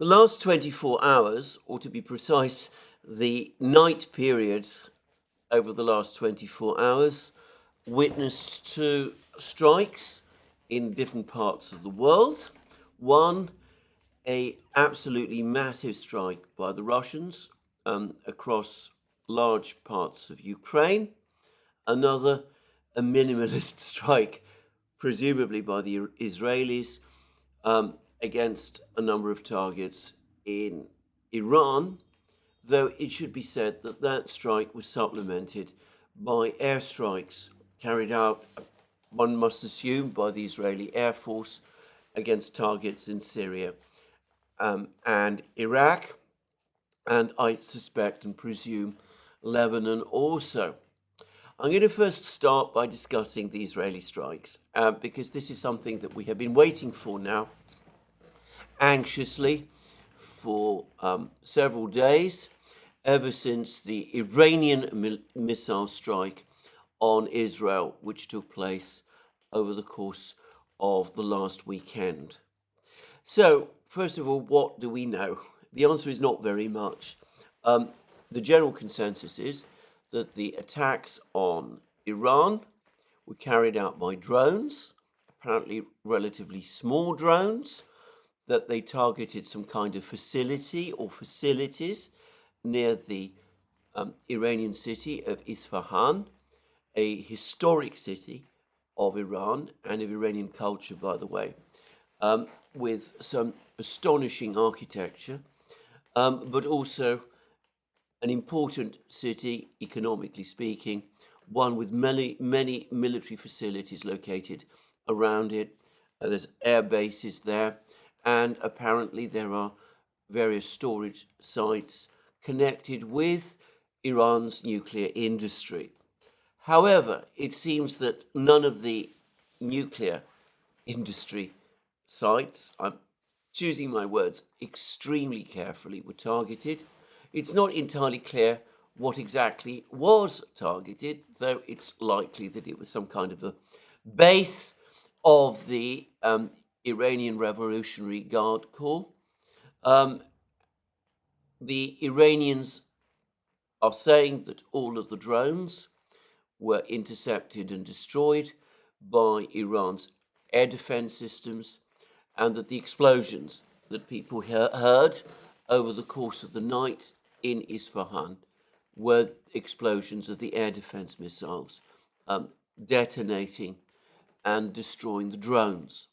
The last 24 hours, or to be precise, the night period over the last 24 hours, witnessed two strikes in different parts of the world. One, a absolutely massive strike by the Russians across large parts of Ukraine. Another, a minimalist strike, presumably by the Israelis, against a number of targets in Iran, though it should be said that that strike was supplemented by airstrikes carried out, one must assume, by the Israeli Air Force against targets in Syria and Iraq, and I suspect and presume Lebanon also. I'm going to first start by discussing the Israeli strikes, because this is something that we have been waiting for now anxiously for several days, ever since the Iranian missile strike on Israel, which took place over the course of the last weekend. So, first of all, what do we know? The answer is not very much. The general consensus is that the attacks on Iran were carried out by drones, apparently relatively small drones, that they targeted some kind of facility or facilities near the Iranian city of Isfahan, a historic city of Iran and of Iranian culture, by the way, with some astonishing architecture, but also an important city, economically speaking, one with many military facilities located around it. There's air bases there, and apparently there are various storage sites connected with Iran's nuclear industry. However, it seems that none of the nuclear industry sites, I'm choosing my words extremely carefully, were targeted. It's not entirely clear what exactly was targeted, though it's likely that it was some kind of a base of the Iranian Revolutionary Guard Corps. The Iranians are saying that all of the drones were intercepted and destroyed by Iran's air defense systems, and that the explosions that people heard over the course of the night in Isfahan were explosions of the air defense missiles detonating and destroying the drones.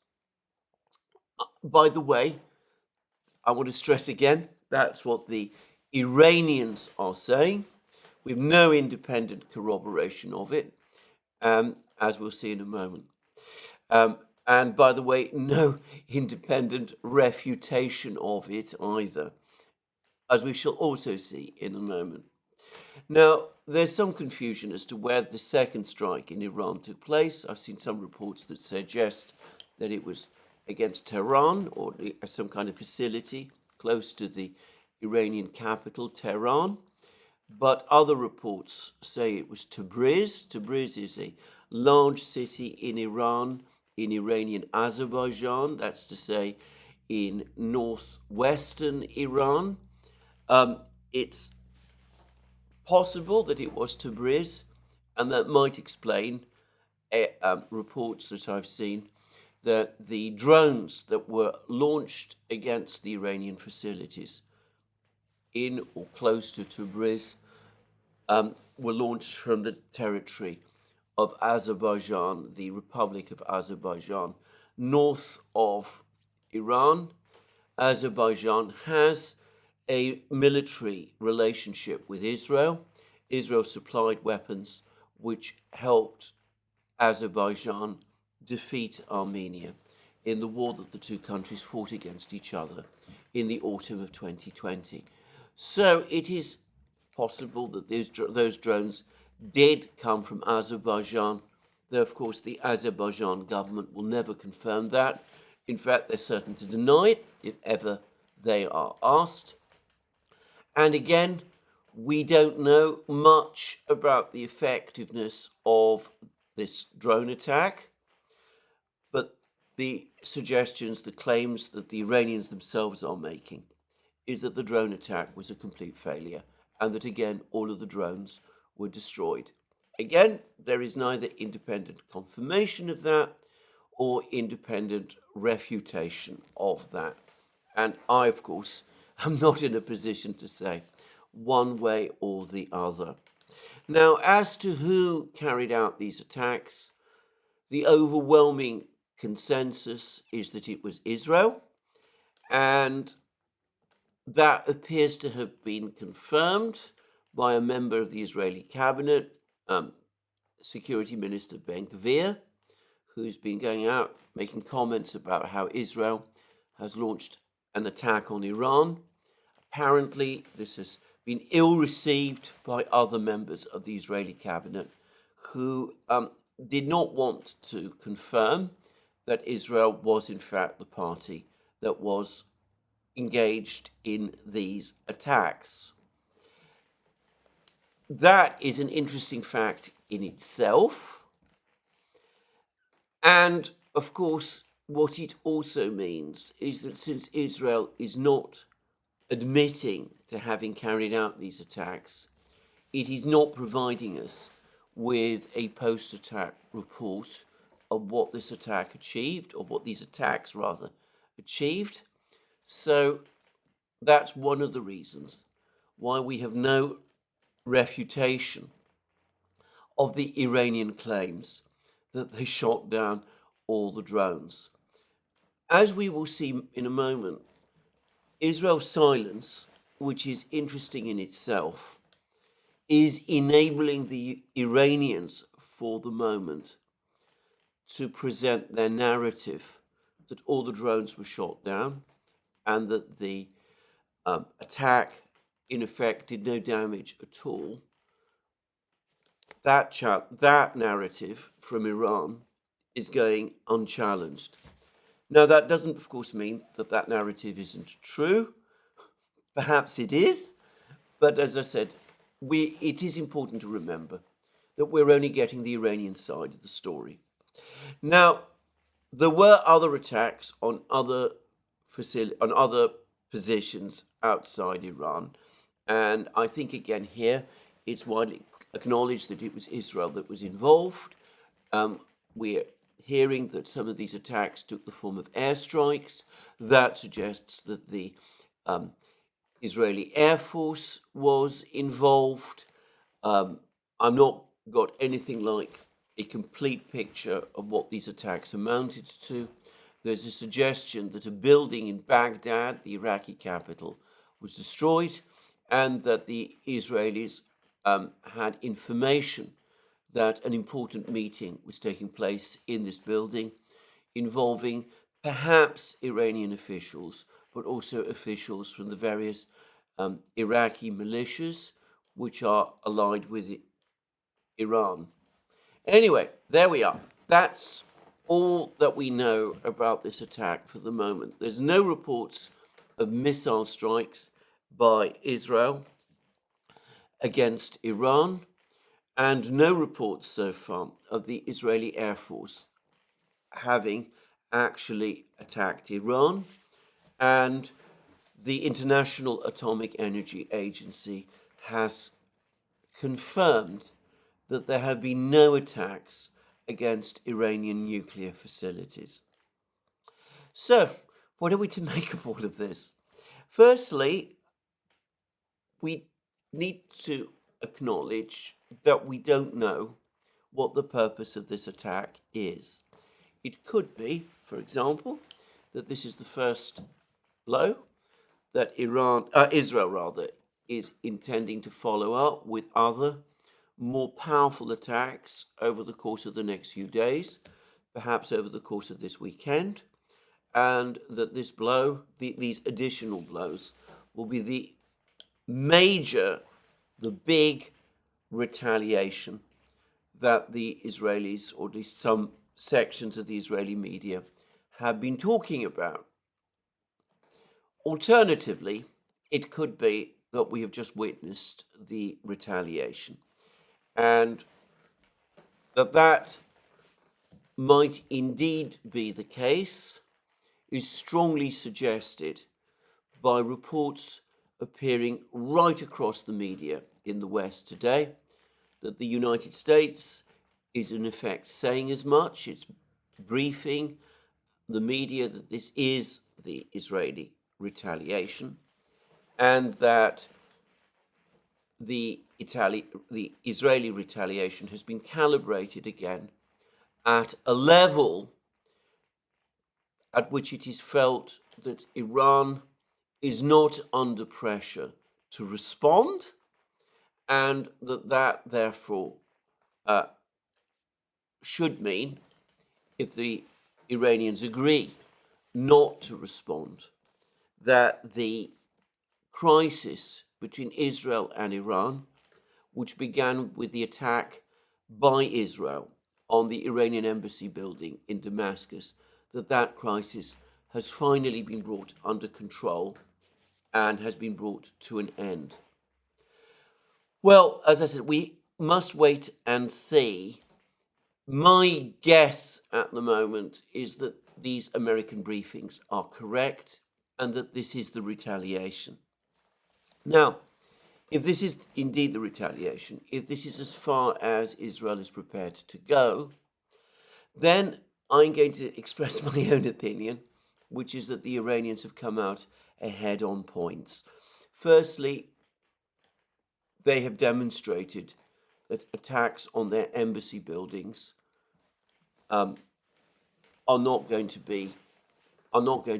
By the way, I want to stress again, that's what the Iranians are saying. We have no independent corroboration of it, as we'll see in a moment. And by the way, no independent refutation of it either, as we shall also see in a moment. Now, there's some confusion as to where the second strike in Iran took place. I've seen some reports that suggest that it was against Tehran or some kind of facility close to the Iranian capital, Tehran. But other reports say it was Tabriz. Tabriz is a large city in Iran, in Iranian Azerbaijan, that's to say in northwestern Iran. It's possible that it was Tabriz, and that might explain reports that I've seen that the drones that were launched against the Iranian facilities in or close to Tabriz were launched from the territory of Azerbaijan, the Republic of Azerbaijan, north of Iran. Azerbaijan has a military relationship with Israel. Israel supplied weapons which helped Azerbaijan defeat Armenia in the war that the two countries fought against each other in the autumn of 2020. So it is possible that those drones did come from Azerbaijan, though of course the Azerbaijan government will never confirm that. In fact, they're certain to deny it if ever they are asked. And again, we don't know much about the effectiveness of this drone attack, but the suggestions, the claims that the Iranians themselves are making is that the drone attack was a complete failure and that, again, all of the drones were destroyed. Again, there is neither independent confirmation of that or independent refutation of that. And I, of course, am not in a position to say one way or the other. Now, as to who carried out these attacks, the overwhelming consensus is that it was Israel, and that appears to have been confirmed by a member of the Israeli cabinet, Security Minister Ben-Gvir, who's been going out making comments about how Israel has launched an attack on Iran. Apparently, this has been ill-received by other members of the Israeli cabinet who did not want to confirm that Israel was in fact the party that was engaged in these attacks. That is an interesting fact in itself. And of course, what it also means is that since Israel is not admitting to having carried out these attacks, it is not providing us with a post-attack report of what this attack achieved, or what these attacks rather achieved. So that's one of the reasons why we have no refutation of the Iranian claims that they shot down all the drones. As we will see in a moment, Israel's silence, which is interesting in itself, is enabling the Iranians for the moment to present their narrative that all the drones were shot down and that the attack in effect did no damage at all. That narrative from Iran is going unchallenged. Now, that doesn't, of course, mean that that narrative isn't true. Perhaps it is, but as I said, it is important to remember that we're only getting the Iranian side of the story. Now, there were other attacks on other positions outside Iran, and I think again here it's widely acknowledged that it was Israel that was involved. We're hearing that some of these attacks took the form of airstrikes. That suggests that the Israeli Air Force was involved. I'm not got anything like a complete picture of what these attacks amounted to. There's a suggestion that a building in Baghdad, the Iraqi capital, was destroyed, and that the Israelis had information that an important meeting was taking place in this building involving perhaps Iranian officials, but also officials from the various Iraqi militias which are allied with Iran. Anyway, there we are. That's all that we know about this attack for the moment. There's no reports of missile strikes by Israel against Iran, and no reports so far of the Israeli Air Force having actually attacked Iran. And the International Atomic Energy Agency has confirmed that there have been no attacks against Iranian nuclear facilities. So, what are we to make of all of this? Firstly, we need to acknowledge that we don't know what the purpose of this attack is. It could be, for example, that this is the first blow that Israel is intending to follow up with other more powerful attacks over the course of the next few days, perhaps over the course of this weekend, and that this blow, these additional blows, will be the big retaliation that the Israelis, or at least some sections of the Israeli media, have been talking about. Alternatively, it could be that we have just witnessed the retaliation, and that might indeed be the case is strongly suggested by reports appearing right across the media in the West today, that the United States is in effect saying as much. It's briefing the media that this is the Israeli retaliation, and that the Israeli retaliation has been calibrated again at a level at which it is felt that Iran is not under pressure to respond, and that therefore should mean, if the Iranians agree not to respond, that the crisis between Israel and Iran, which began with the attack by Israel on the Iranian embassy building in Damascus, that crisis has finally been brought under control and has been brought to an end. Well, as I said, we must wait and see. My guess at the moment is that these American briefings are correct and that this is the retaliation. Now, if this is indeed the retaliation, if this is as far as Israel is prepared to go, then I'm going to express my own opinion, which is that the Iranians have come out ahead on points. Firstly, they have demonstrated that attacks on their embassy buildings are not going to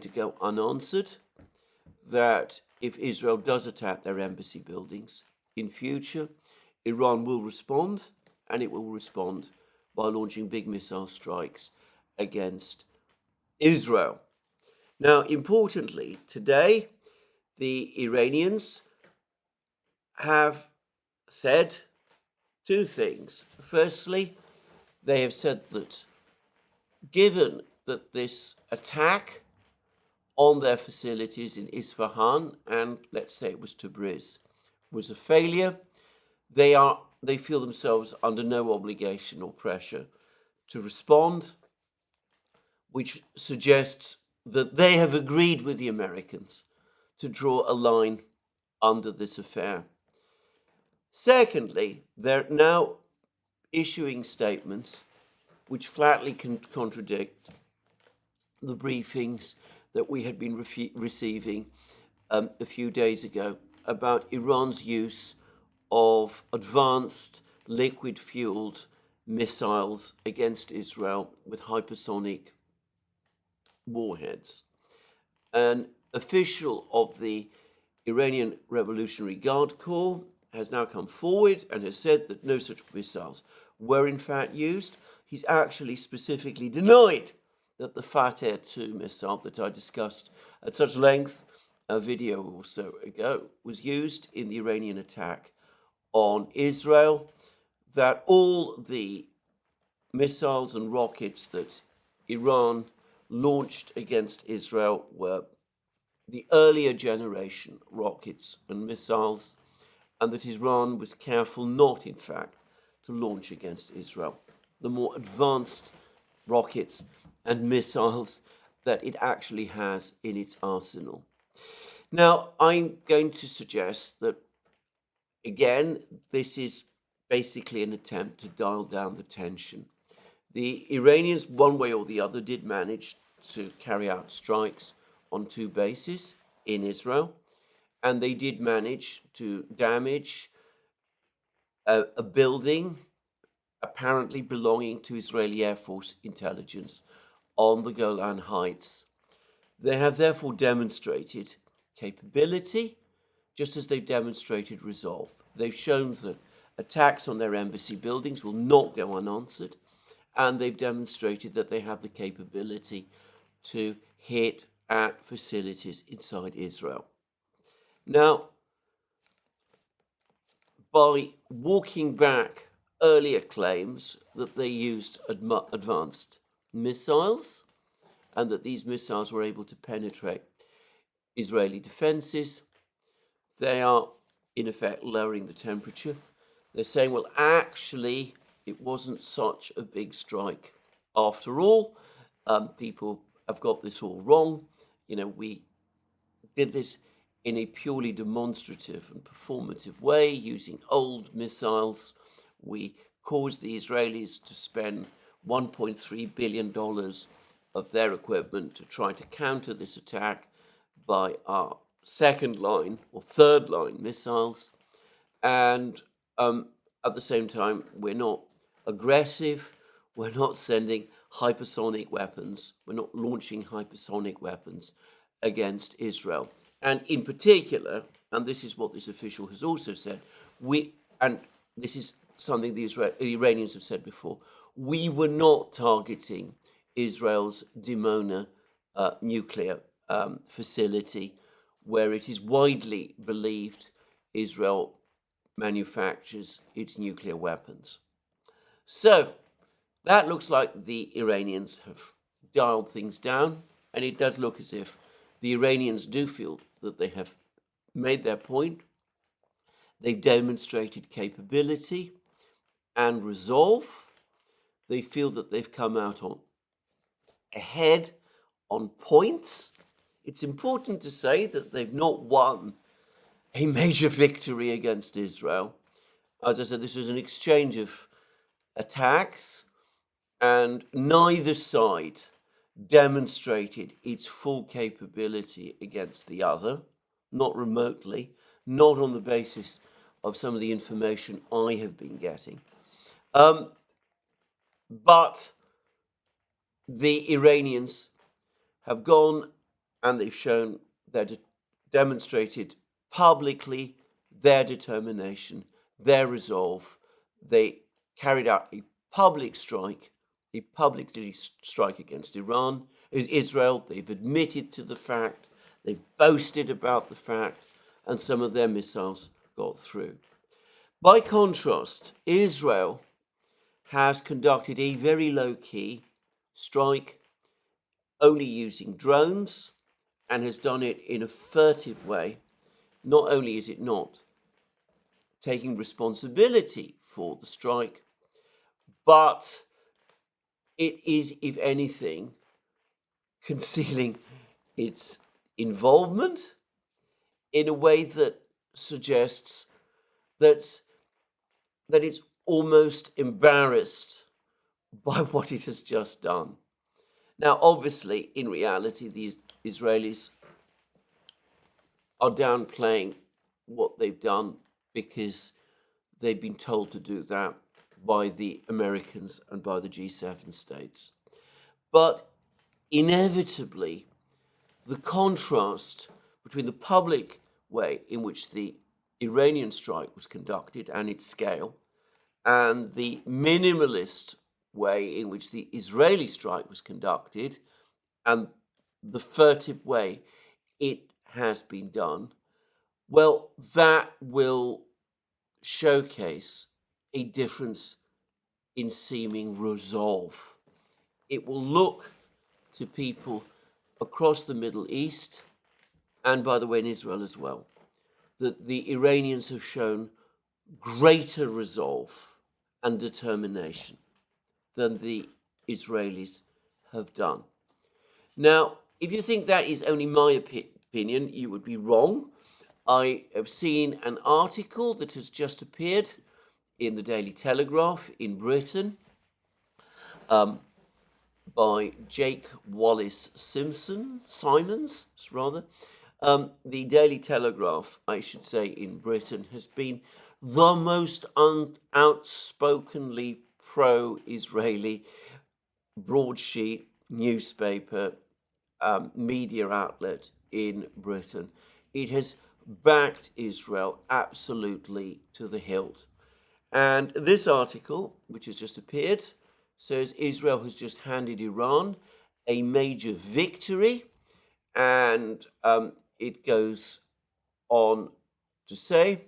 go unanswered. That if Israel does attack their embassy buildings in future, Iran will respond, and it will respond by launching big missile strikes against Israel. Now, importantly, today, the Iranians have said two things. Firstly, they have said that given that this attack on their facilities in Isfahan, and let's say it was Tabriz, was a failure, they feel themselves under no obligation or pressure to respond, which suggests that they have agreed with the Americans to draw a line under this affair. Secondly, they're now issuing statements which flatly contradict the briefings that we had been receiving a few days ago about Iran's use of advanced liquid-fueled missiles against Israel with hypersonic warheads. An official of the Iranian Revolutionary Guard Corps has now come forward and has said that no such missiles were in fact used. He's actually specifically denied that the Fateh 2 missile that I discussed at such length a video or so ago was used in the Iranian attack on Israel, that all the missiles and rockets that Iran launched against Israel were the earlier generation rockets and missiles, and that Iran was careful not, in fact, to launch against Israel the more advanced rockets and missiles that it actually has in its arsenal. Now, I'm going to suggest that, again, this is basically an attempt to dial down the tension. The Iranians, one way or the other, did manage to carry out strikes on two bases in Israel, and they did manage to damage a building apparently belonging to Israeli Air Force intelligence on the Golan Heights. They have therefore demonstrated capability, just as they've demonstrated resolve. They've shown that attacks on their embassy buildings will not go unanswered, and they've demonstrated that they have the capability to hit at facilities inside Israel. Now, by walking back earlier claims that they used advanced missiles and that these missiles were able to penetrate Israeli defenses, they are in effect lowering the temperature. They're saying, well, actually, it wasn't such a big strike After all, people have got this all wrong. We did this in a purely demonstrative and performative way using old missiles. We caused the Israelis to spend $1.3 billion of their equipment to try to counter this attack by our second line or third line missiles. And at the same time, we're not aggressive. We're not sending hypersonic weapons. We're not launching hypersonic weapons against Israel. And in particular, and this is what this official has also said, and this is something the Iranians have said before, we were not targeting Israel's Dimona nuclear facility, where it is widely believed Israel manufactures its nuclear weapons. So that looks like the Iranians have dialed things down, and it does look as if the Iranians do feel that they have made their point. They've demonstrated capability and resolve. They feel that they've come out ahead on points. It's important to say that they've not won a major victory against Israel. As I said, this was an exchange of attacks, and neither side demonstrated its full capability against the other, not remotely, not on the basis of some of the information I have been getting. But the Iranians have gone and they've shown demonstrated publicly their determination, their resolve. They carried out a public strike against Israel. They've admitted to the fact, they've boasted about the fact, and some of their missiles got through. By contrast, Israel has conducted a very low-key strike, only using drones, and has done it in a furtive way. Not only is it not taking responsibility for the strike, but it is, if anything, concealing its involvement in a way that suggests that it's almost embarrassed by what it has just done. Now, obviously, in reality, the Israelis are downplaying what they've done because they've been told to do that by the Americans and by the G7 states. But inevitably, the contrast between the public way in which the Iranian strike was conducted and its scale, and the minimalist way in which the Israeli strike was conducted, and the furtive way it has been done, well, that will showcase a difference in seeming resolve. It will look to people across the Middle East, and by the way, in Israel as well, that the Iranians have shown greater resolve and determination than the Israelis have done. Now, if you think that is only my opinion, you would be wrong. I have seen an article that has just appeared in the Daily Telegraph in Britain by Jake Wallace Simons. The Daily Telegraph, I should say, in Britain has been the most outspokenly pro-Israeli broadsheet newspaper media outlet in Britain. It has backed Israel absolutely to the hilt. And this article, which has just appeared, says Israel has just handed Iran a major victory, and it goes on to say,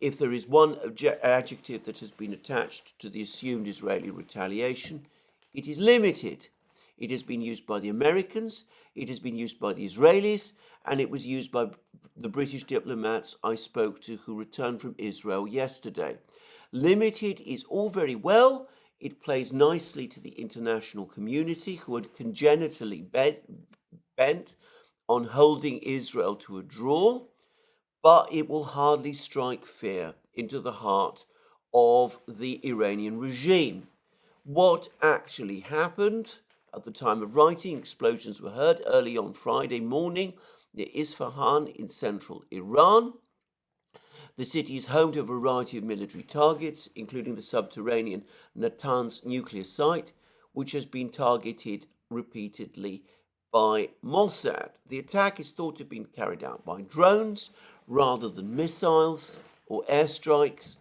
if there is one adjective that has been attached to the assumed Israeli retaliation, it is limited. It has been used by the Americans, it has been used by the Israelis, and it was used by the British diplomats I spoke to who returned from Israel yesterday. Limited is all very well It plays nicely to the international community, who are congenitally bent on holding Israel to a draw, but it will hardly strike fear into the heart of the Iranian regime. What actually happened at the time of writing? Explosions were heard early on Friday morning near Isfahan in central Iran. The city is home to a variety of military targets, including the subterranean Natanz nuclear site, which has been targeted repeatedly by Mossad. The attack is thought to have been carried out by drones rather than missiles or airstrikes.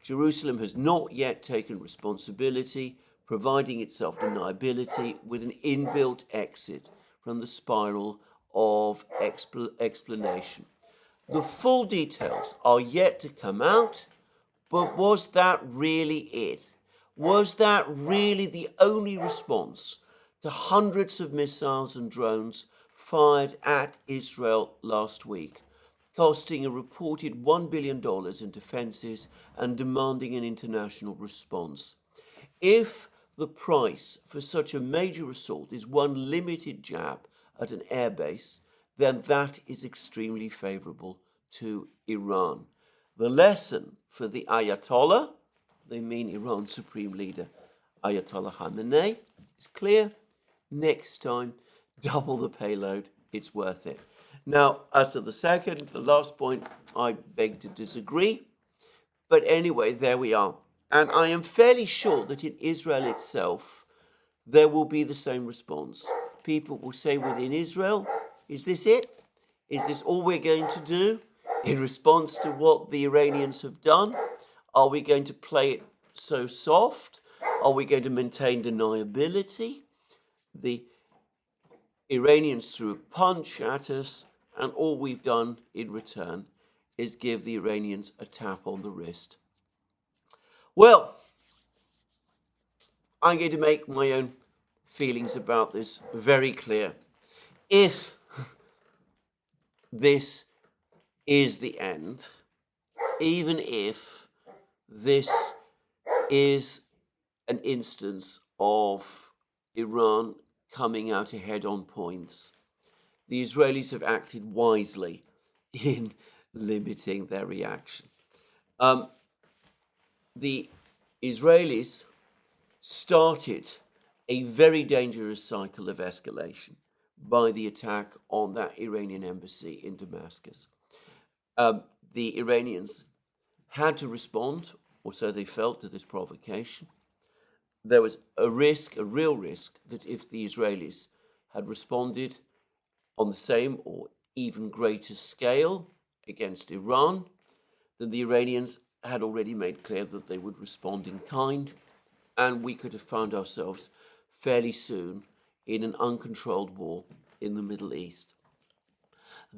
Jerusalem has not yet taken responsibility, providing its self-deniability with an inbuilt exit from the spiral of explanation. The full details are yet to come out, but was that really it? Was that really the only response to hundreds of missiles and drones fired at Israel last week, costing a reported $1 billion in defenses and demanding an international response? If the price for such a major assault is one limited jab at an airbase, then that is extremely favorable to Iran. The lesson for the Ayatollah, they mean Iran's supreme leader, Ayatollah Khamenei, is clear. Next time, double the payload, it's worth it. Now, as to the last point, I beg to disagree. But anyway, there we are. And I am fairly sure that in Israel itself, there will be the same response. People will say within Israel, is this it? Is this all we're going to do in response to what the Iranians have done? Are we going to play it so soft? Are we going to maintain deniability? The Iranians threw a punch at us, and all we've done in return is give the Iranians a tap on the wrist. Well, I'm going to make my own feelings about this very clear. If this is the end, even if this is an instance of Iran coming out ahead on points, the Israelis have acted wisely in limiting their reaction. The Israelis started a very dangerous cycle of escalation by the attack on that Iranian embassy in Damascus. The Iranians had to respond, or so they felt, to this provocation. There was a real risk, that if the Israelis had responded on the same or even greater scale against Iran, then the Iranians had already made clear that they would respond in kind, and we could have found ourselves fairly soon in an uncontrolled war in the Middle East.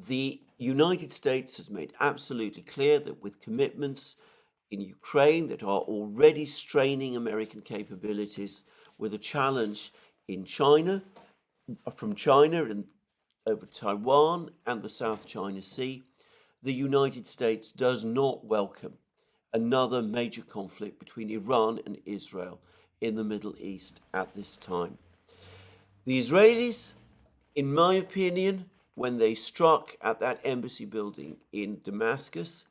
The United States has made absolutely clear that with commitments in Ukraine that are already straining American capabilities, with a challenge in China, from China and over Taiwan and the South China Sea, the United States does not welcome another major conflict between Iran and Israel in the Middle East at this time. The Israelis, in my opinion, when they struck at that embassy building in Damascus,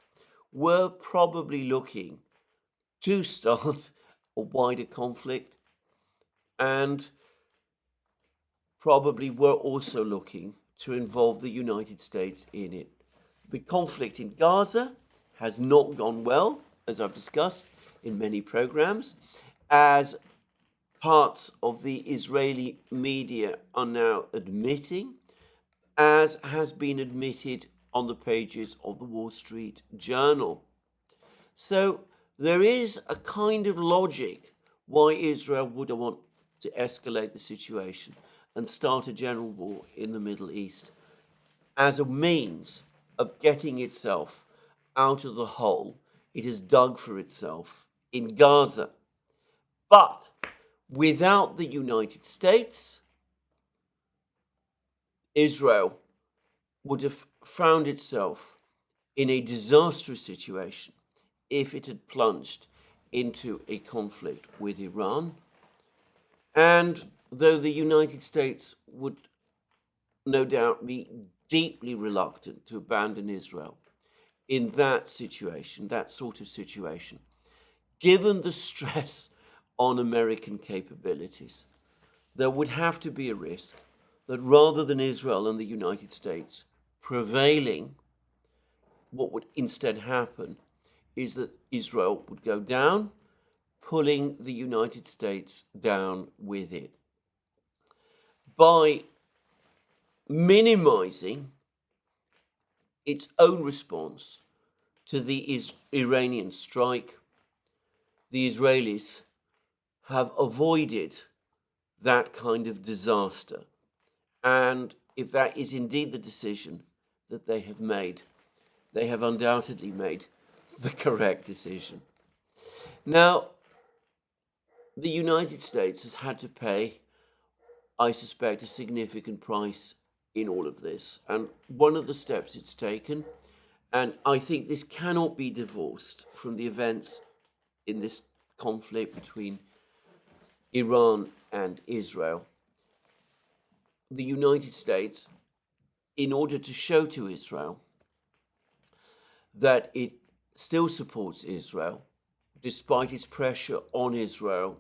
were probably looking to start a wider conflict, and probably were also looking to involve the United States in it. The conflict in Gaza has not gone well, as I've discussed in many programs, as parts of the Israeli media are now admitting, as has been admitted on the pages of the Wall Street Journal. So there is a kind of logic why Israel would want to escalate the situation and start a general war in the Middle East as a means of getting itself out of the hole it has dug for itself in Gaza. But without the United States, Israel would have found itself in a disastrous situation if it had plunged into a conflict with Iran. And though the United States would no doubt be deeply reluctant to abandon Israel in that situation, that sort of situation, given the stress on American capabilities, there would have to be a risk that rather than Israel and the United States prevailing, what would instead happen is that Israel would go down, pulling the United States down with it. By minimizing its own response to the Iranian strike, the Israelis have avoided that kind of disaster. And if that is indeed the decision that they have made, they have undoubtedly made the correct decision. Now, the United States has had to pay, I suspect, a significant price in all of this. And one of the steps it's taken, and I think this cannot be divorced from the events in this conflict between Iran and Israel. The United States, in order to show to Israel that it still supports Israel, despite its pressure on Israel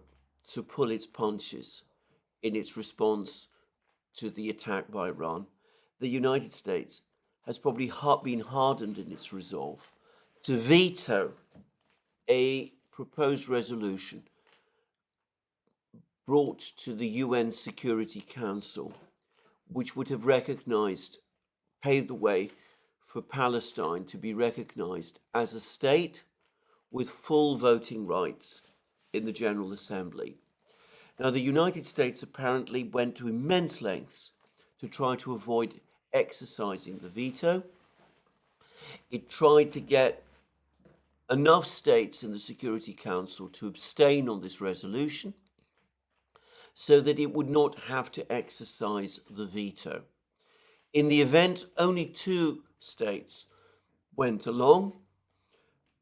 to pull its punches in its response to the attack by Iran, the United States has probably been hardened in its resolve to veto a proposed resolution brought to the UN Security Council, which would have paved the way for Palestine to be recognized as a state with full voting rights in the General Assembly. Now, the United States apparently went to immense lengths to try to avoid exercising the veto. It tried to get enough states in the Security Council to abstain on this resolution so that it would not have to exercise the veto. In the event, only 2 states went along,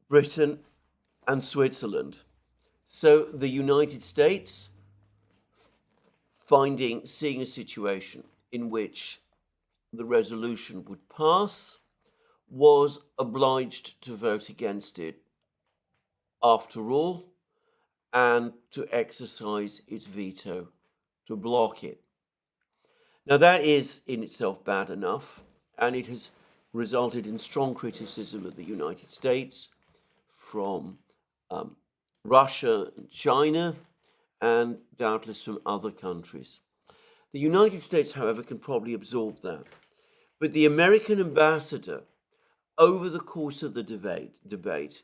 Britain and Switzerland. So the United States, seeing a situation in which the resolution would pass, was obliged to vote against it after all, and to exercise its veto to block it. Now, that is in itself bad enough, and it has resulted in strong criticism of the United States from Russia and China, and doubtless from other countries. The United States, however, can probably absorb that. But the American ambassador, over the course of the debate,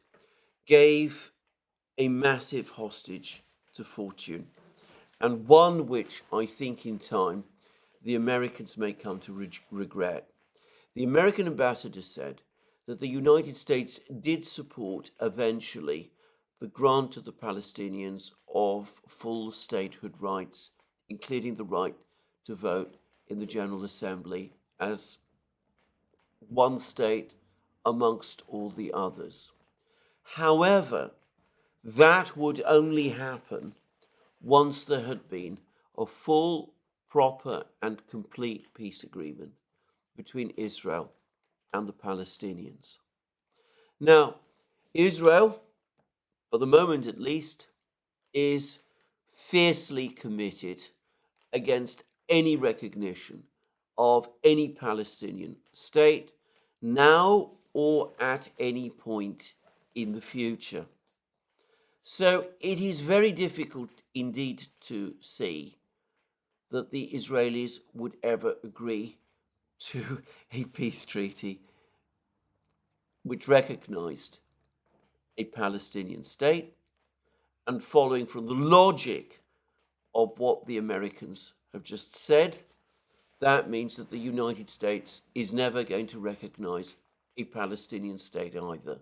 gave a massive hostage to fortune, and one which I think in time the Americans may come to regret. The American ambassador said that the United States did support eventually the grant to the Palestinians of full statehood rights, including the right to vote in the General Assembly as one state amongst all the others. However, that would only happen once there had been a full, proper, and complete peace agreement between Israel and the Palestinians. Now, Israel, for the moment at least, is fiercely committed against any recognition of any Palestinian state now or at any point in the future. So it is very difficult indeed to see that the Israelis would ever agree to a peace treaty which recognized a Palestinian state, and following from the logic of what the Americans have just said, that means that the United States is never going to recognize a Palestinian state either,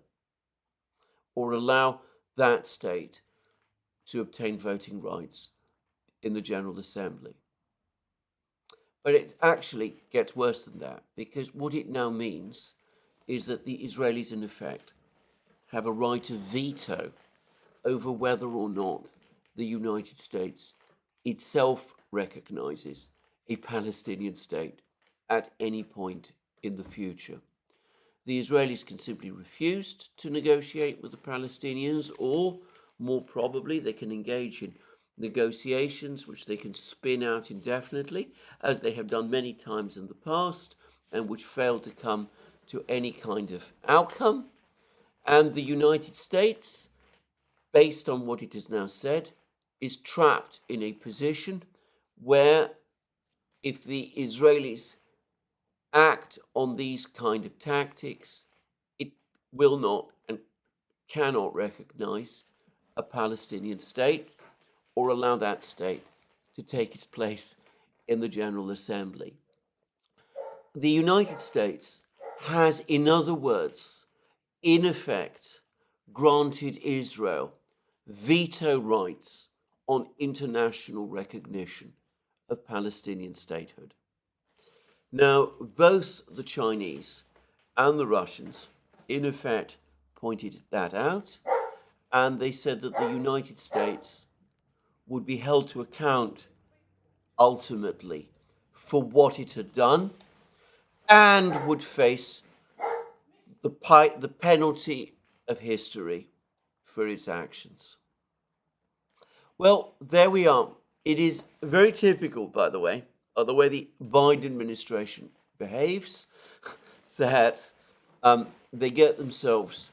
or allow that state to obtain voting rights in the General Assembly. But it actually gets worse than that, because what it now means is that the Israelis, in effect, have a right of veto over whether or not the United States itself recognizes a Palestinian state at any point in the future. The Israelis can simply refuse to negotiate with the Palestinians, or more probably, they can engage in negotiations which they can spin out indefinitely, as they have done many times in the past, and which fail to come to any kind of outcome. And the United States, based on what it has now said, is trapped in a position where if the Israelis act on these kind of tactics, it will not and cannot recognize a Palestinian state or allow that state to take its place in the General Assembly. The United States has, in other words, in effect, granted Israel veto rights on international recognition of Palestinian statehood. Now, both the Chinese and the Russians, in effect, pointed that out, and they said that the United States would be held to account ultimately for what it had done and would face the penalty of history for its actions. Well, there we are. It is very typical, by the way, of the way the Biden administration behaves, that they get themselves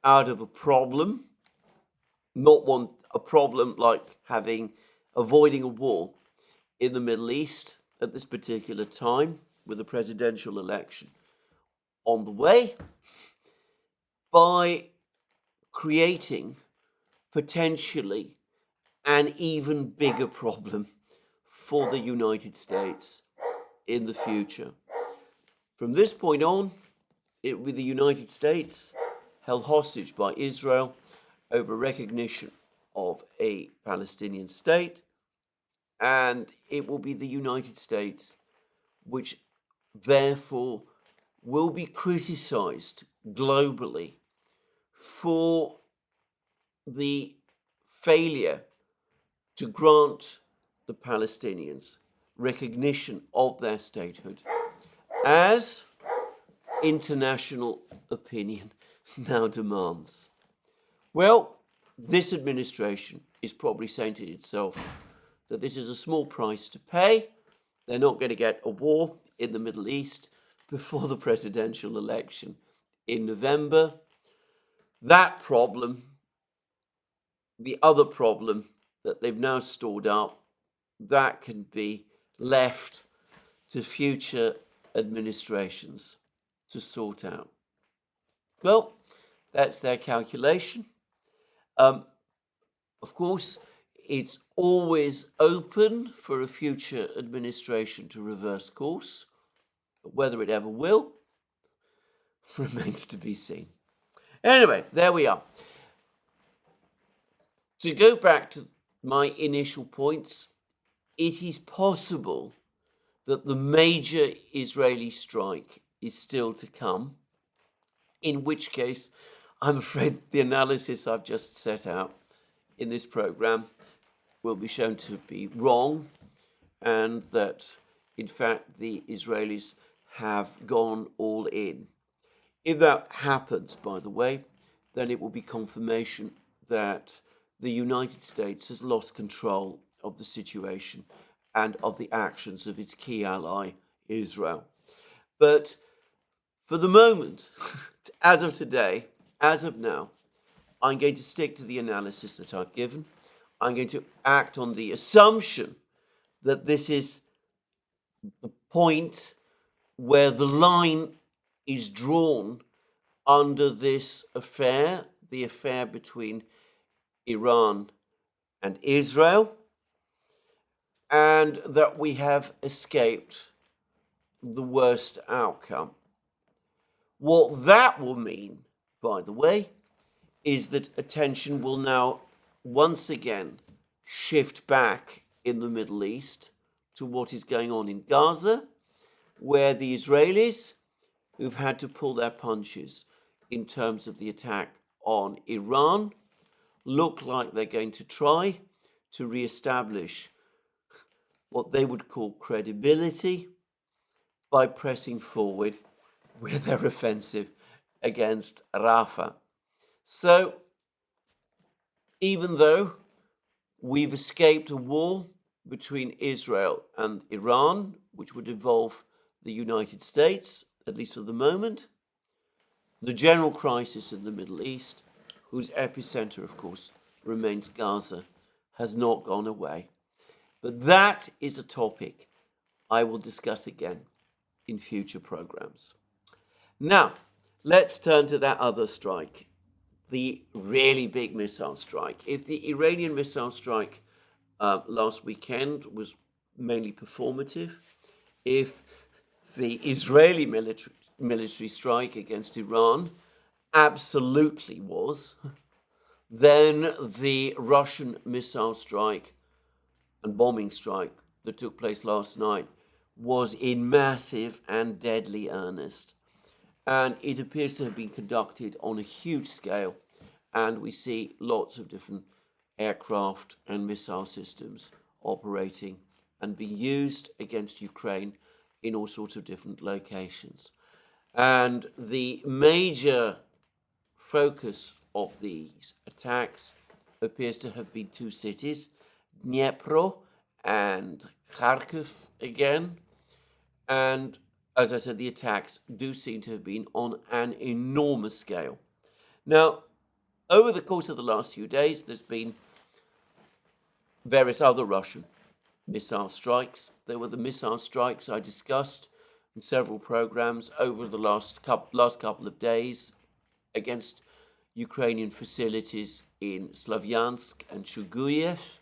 out of a problem, not a problem like avoiding a war in the Middle East at this particular time, with a presidential election on the way, by creating potentially an even bigger problem for the United States in the future. From this point on, it will be the United States held hostage by Israel over recognition of a Palestinian state, and it will be the United States which therefore will be criticized globally for the failure to grant the Palestinians recognition of their statehood, as international opinion now demands. Well, this administration is probably saying to itself that this is a small price to pay. They're not going to get a war in the Middle East before the presidential election in November. That problem, the other problem that they've now stored up, that can be left to future administrations to sort out. Well, that's their calculation. Of course, it's always open for a future administration to reverse course, but whether it ever will remains to be seen. Anyway, there we are. To go back to my initial points, it is possible that the major Israeli strike is still to come, in which case I'm afraid the analysis I've just set out in this program will be shown to be wrong, and that, in fact, the Israelis have gone all in. If that happens, by the way, then it will be confirmation that the United States has lost control of the situation and of the actions of its key ally, Israel. But for the moment, as of today, as of now, I'm going to stick to the analysis that I've given. I'm going to act on the assumption that this is the point where the line is drawn under this affair, the affair between Iran and Israel, and that we have escaped the worst outcome. What that will mean, by the way, is that attention will now once again shift back in the Middle East to what is going on in Gaza, where the Israelis, who've had to pull their punches in terms of the attack on Iran, look like they're going to try to re-establish what they would call credibility by pressing forward with their offensive against Rafah. So, even though we've escaped a war between Israel and Iran, which would involve the United States, at least for the moment, the general crisis in the Middle East, whose epicenter, of course, remains Gaza, has not gone away. But that is a topic I will discuss again in future programs. Now, let's turn to that other strike, the really big missile strike. If the Iranian missile strike last weekend was mainly performative, if the Israeli military strike against Iran absolutely was, then the Russian missile strike and bombing strike that took place last night was in massive and deadly earnest. And it appears to have been conducted on a huge scale, and we see lots of different aircraft and missile systems operating and being used against Ukraine in all sorts of different locations. And the major focus of these attacks appears to have been two cities, Dnipro and Kharkiv again. And as I said, the attacks do seem to have been on an enormous scale. Now, over the course of the last few days, there's been various other Russian missile strikes. There were the missile strikes I discussed in several programs over the last couple of days against Ukrainian facilities in Slavyansk and Chuguyev,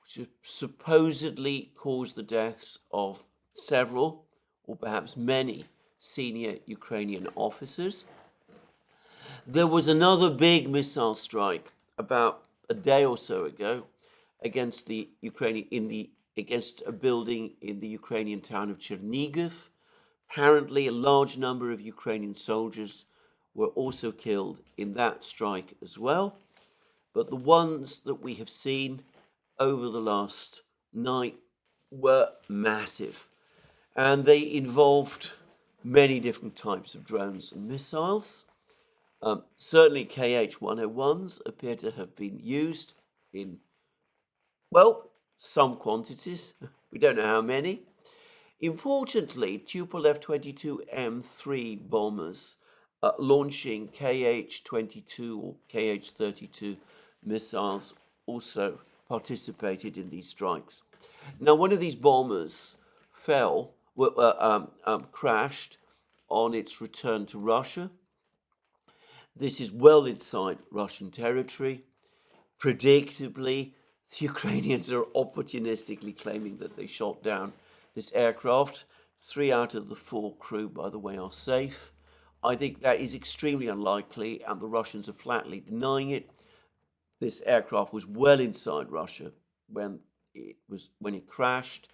which supposedly caused the deaths of several, or perhaps many, senior Ukrainian officers. There was another big missile strike about a day or so ago against against a building in the Ukrainian town of Chernihiv. Apparently, a large number of Ukrainian soldiers were also killed in that strike as well. But the ones that we have seen over the last night were massive. And they involved many different types of drones and missiles. Certainly KH-101s appear to have been used in, well, some quantities. We don't know how many. Importantly, Tupolev 22M3 bombers launching KH-22 or KH-32 missiles also participated in these strikes. Now, one of these bombers crashed on its return to Russia. This is well inside Russian territory. Predictably, the Ukrainians are opportunistically claiming that they shot down this aircraft. 3 out of the 4 crew, by the way, are safe. I think that is extremely unlikely, and the Russians are flatly denying it. This aircraft was well inside Russia when it crashed,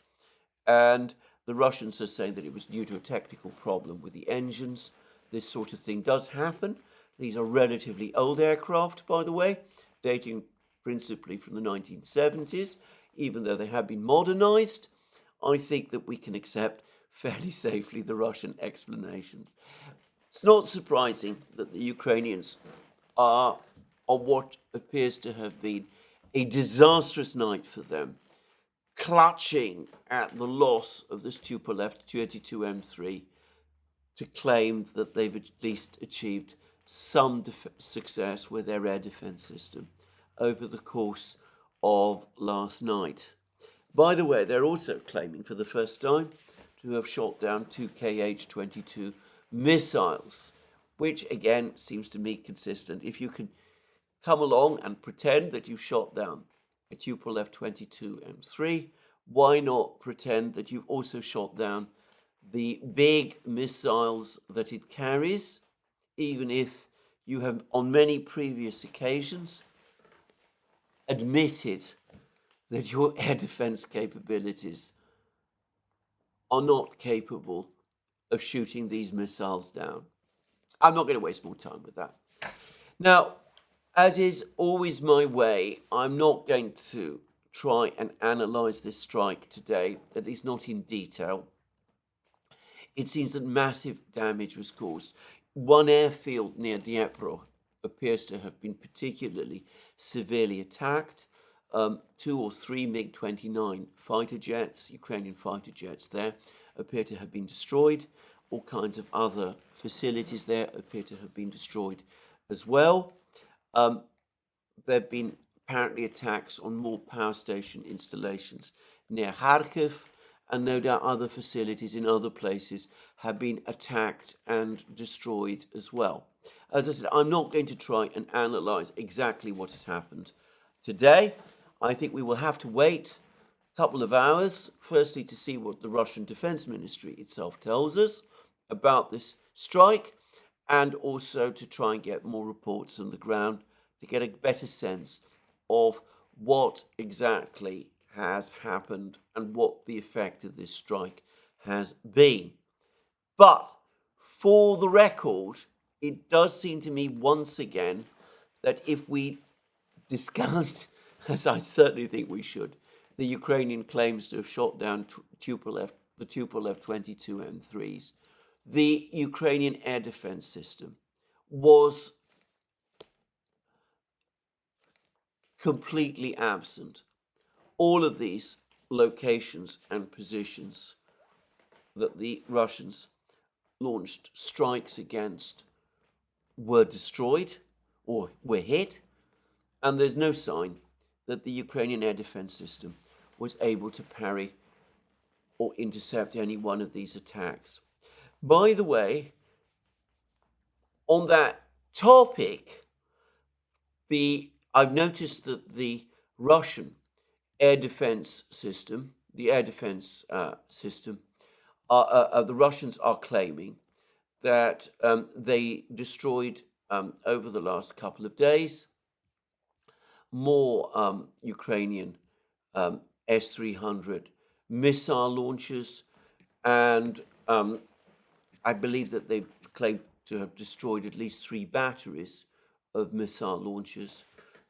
and the Russians are saying that it was due to a technical problem with the engines. This sort of thing does happen. These are relatively old aircraft, by the way, dating principally from the 1970s. Even though they have been modernized, I think that we can accept fairly safely the Russian explanations. It's not surprising that the Ukrainians are on what appears to have been a disastrous night for them, clutching at the loss of this Tupolev 22M3 to claim that they've at least achieved some success with their air defense system over the course of last night. By the way, they're also claiming for the first time to have shot down 2 KH-22 missiles, which again seems to me consistent. If you can come along and pretend that you shot down a Tupolev 22M3, why not pretend that you've also shot down the big missiles that it carries, even if you have on many previous occasions admitted that your air defense capabilities are not capable of shooting these missiles down. I'm not going to waste more time with that. Now, As is always my way, I'm not going to try and analyze this strike today, at least not in detail. It seems that massive damage was caused. One airfield near Dnipro appears to have been particularly severely attacked. 2 or 3 MiG-29 fighter jets, Ukrainian fighter jets there, appear to have been destroyed. All kinds of other facilities there appear to have been destroyed as well. There have been apparently attacks on more power station installations near Kharkiv, and no doubt other facilities in other places have been attacked and destroyed as well. As I said, I'm not going to try and analyze exactly what has happened today. I think we will have to wait a couple of hours, firstly to see what the Russian Defense Ministry itself tells us about this strike, and also to try and get more reports on the ground to get a better sense of what exactly has happened and what the effect of this strike has been. But for the record, it does seem to me once again that if we discount, as I certainly think we should, the Ukrainian claims to have shot down the Tupolev 22 M3s, the Ukrainian air defense system was completely absent. All of these locations and positions that the Russians launched strikes against were destroyed or were hit, and there's no sign that the Ukrainian air defense system was able to parry or intercept any one of these attacks. By the way, on that topic, I've noticed that the Russian air defense system, the Russians are claiming that they destroyed over the last couple of days more Ukrainian S-300 missile launchers, and I believe that they've claimed to have destroyed at least 3 batteries of missile launchers,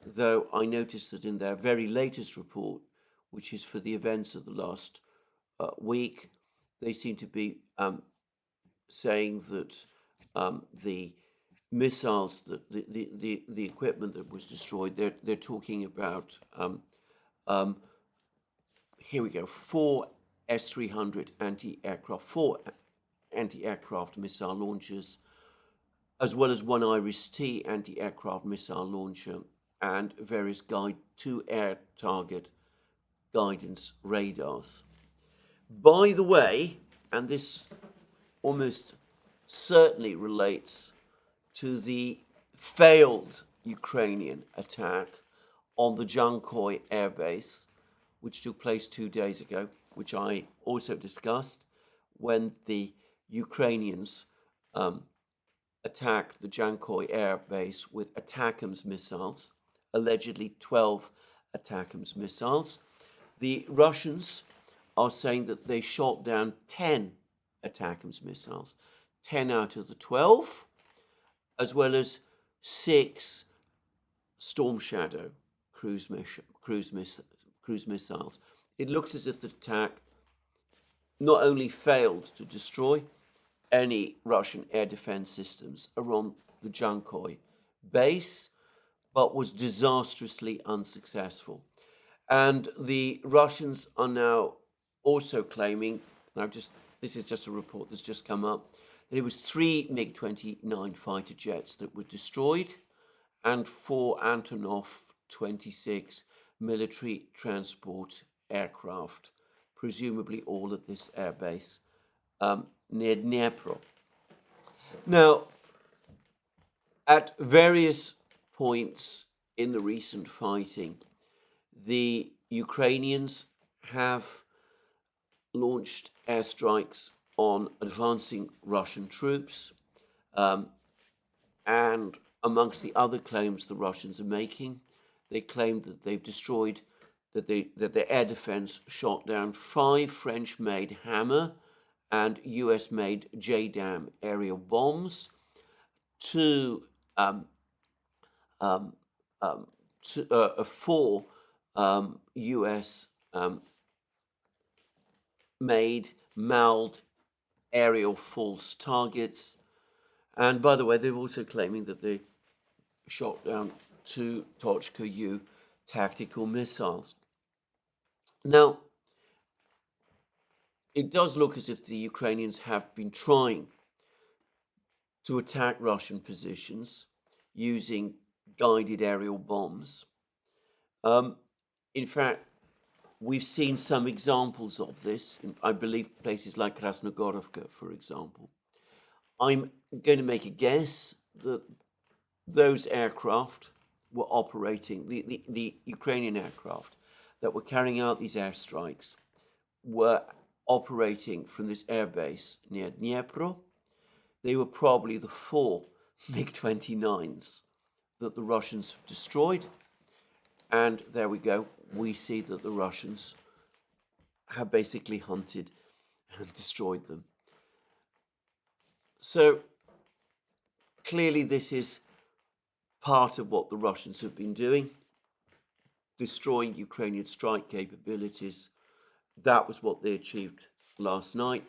though I noticed that in their very latest report, which is for the events of the last week, they seem to be saying that the missiles, the equipment that was destroyed, they're talking about, here we go, 4 S-300 anti-aircraft missile launchers, as well as 1 Iris-T anti-aircraft missile launcher, and various 2 air target guidance radars. By the way, and this almost certainly relates to the failed Ukrainian attack on the Jankoy airbase, which took place 2 days ago, which I also discussed, when the Ukrainians attacked the Jankoy airbase with ATACMS missiles, allegedly 12 ATACMS missiles. The Russians are saying that they shot down 10 ATACMS missiles, 10 out of the 12, as well as 6 Storm Shadow cruise missiles. It looks as if the attack not only failed to destroy any Russian air defense systems around the Jankoy base, but was disastrously unsuccessful. And the Russians are now also claiming, this is just a report that's just come up, that it was 3 MiG-29 fighter jets that were destroyed and 4 Antonov 26 military transport aircraft, presumably all at this airbase near Dnipro. Now, at various points in the recent fighting, the Ukrainians have launched airstrikes on advancing Russian troops, and amongst the other claims the Russians are making, they claim that they've destroyed, that their air defense shot down 5 French-made Hammer and US-made JDAM aerial bombs, 2 4 US made MALD aerial false targets. And by the way, they're also claiming that they shot down 2 Tochka-U tactical missiles. Now, it does look as if the Ukrainians have been trying to attack Russian positions using guided aerial bombs. In fact, we've seen some examples of this, in, I believe, places like Krasnogorovka, for example. I'm going to make a guess that those aircraft were operating, the Ukrainian aircraft that were carrying out these airstrikes were operating from this airbase near Dnipro. They were probably the 4 MiG-29s that the Russians have destroyed. And there we go. We see that the Russians have basically hunted and destroyed them. So clearly this is part of what the Russians have been doing, destroying Ukrainian strike capabilities. That was what they achieved last night.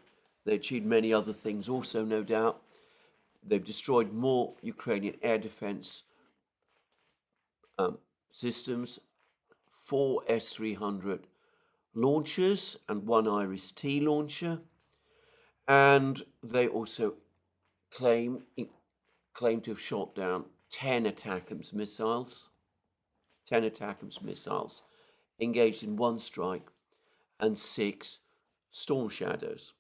They achieved many other things also, no doubt. They've destroyed more Ukrainian air defense systems, 4 S-300 launchers and 1 Iris-T launcher. And they also claim to have shot down 10 ATACMS missiles, 10 ATACMS missiles engaged in 1 strike and 6 Storm Shadows.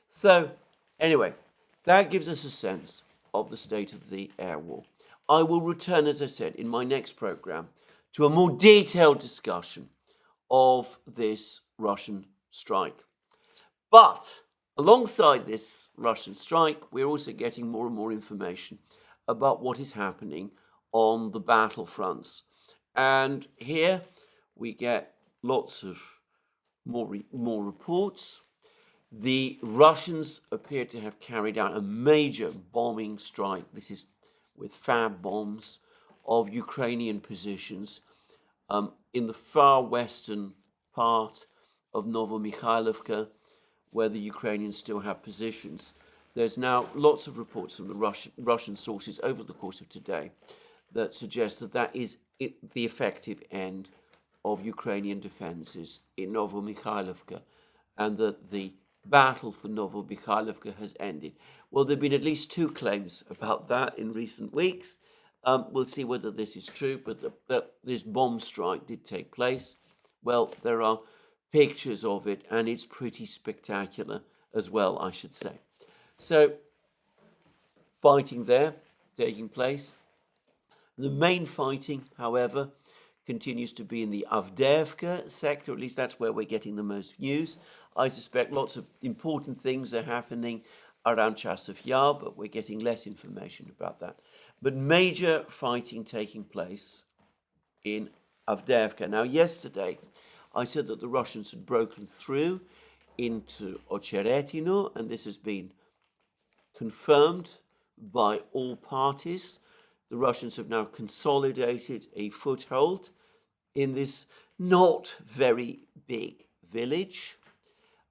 So anyway, that gives us a sense of the state of the air war. I will return, as I said, in my next program to a more detailed discussion of this Russian strike. But alongside this Russian strike, we're also getting more and more information about what is happening on the battlefronts. And here we get lots of more reports. The Russians appear to have carried out a major bombing strike. This is with fab bombs of Ukrainian positions in the far western part of Novomykhailovka, where the Ukrainians still have positions. There's now lots of reports from the Russian sources over the course of today that suggest that that is the effective end of Ukrainian defenses in Novomykhailovka, and that the battle for Novomykhailovka has ended. Well, there have been at least 2 claims about that in recent weeks. We'll see whether this is true, but that this bomb strike did take place. Well, there are pictures of it, and it's pretty spectacular as well, I should say. So, fighting there taking place. The main fighting, however, continues to be in the Avdiivka sector. At least that's where we're getting the most news. I suspect lots of important things are happening around Chasiv Yar, but we're getting less information about that. But major fighting taking place in Avdiivka. Now, yesterday, I said that the Russians had broken through into Ocheretino, and this has been confirmed by all parties. The Russians have now consolidated a foothold in this not very big village.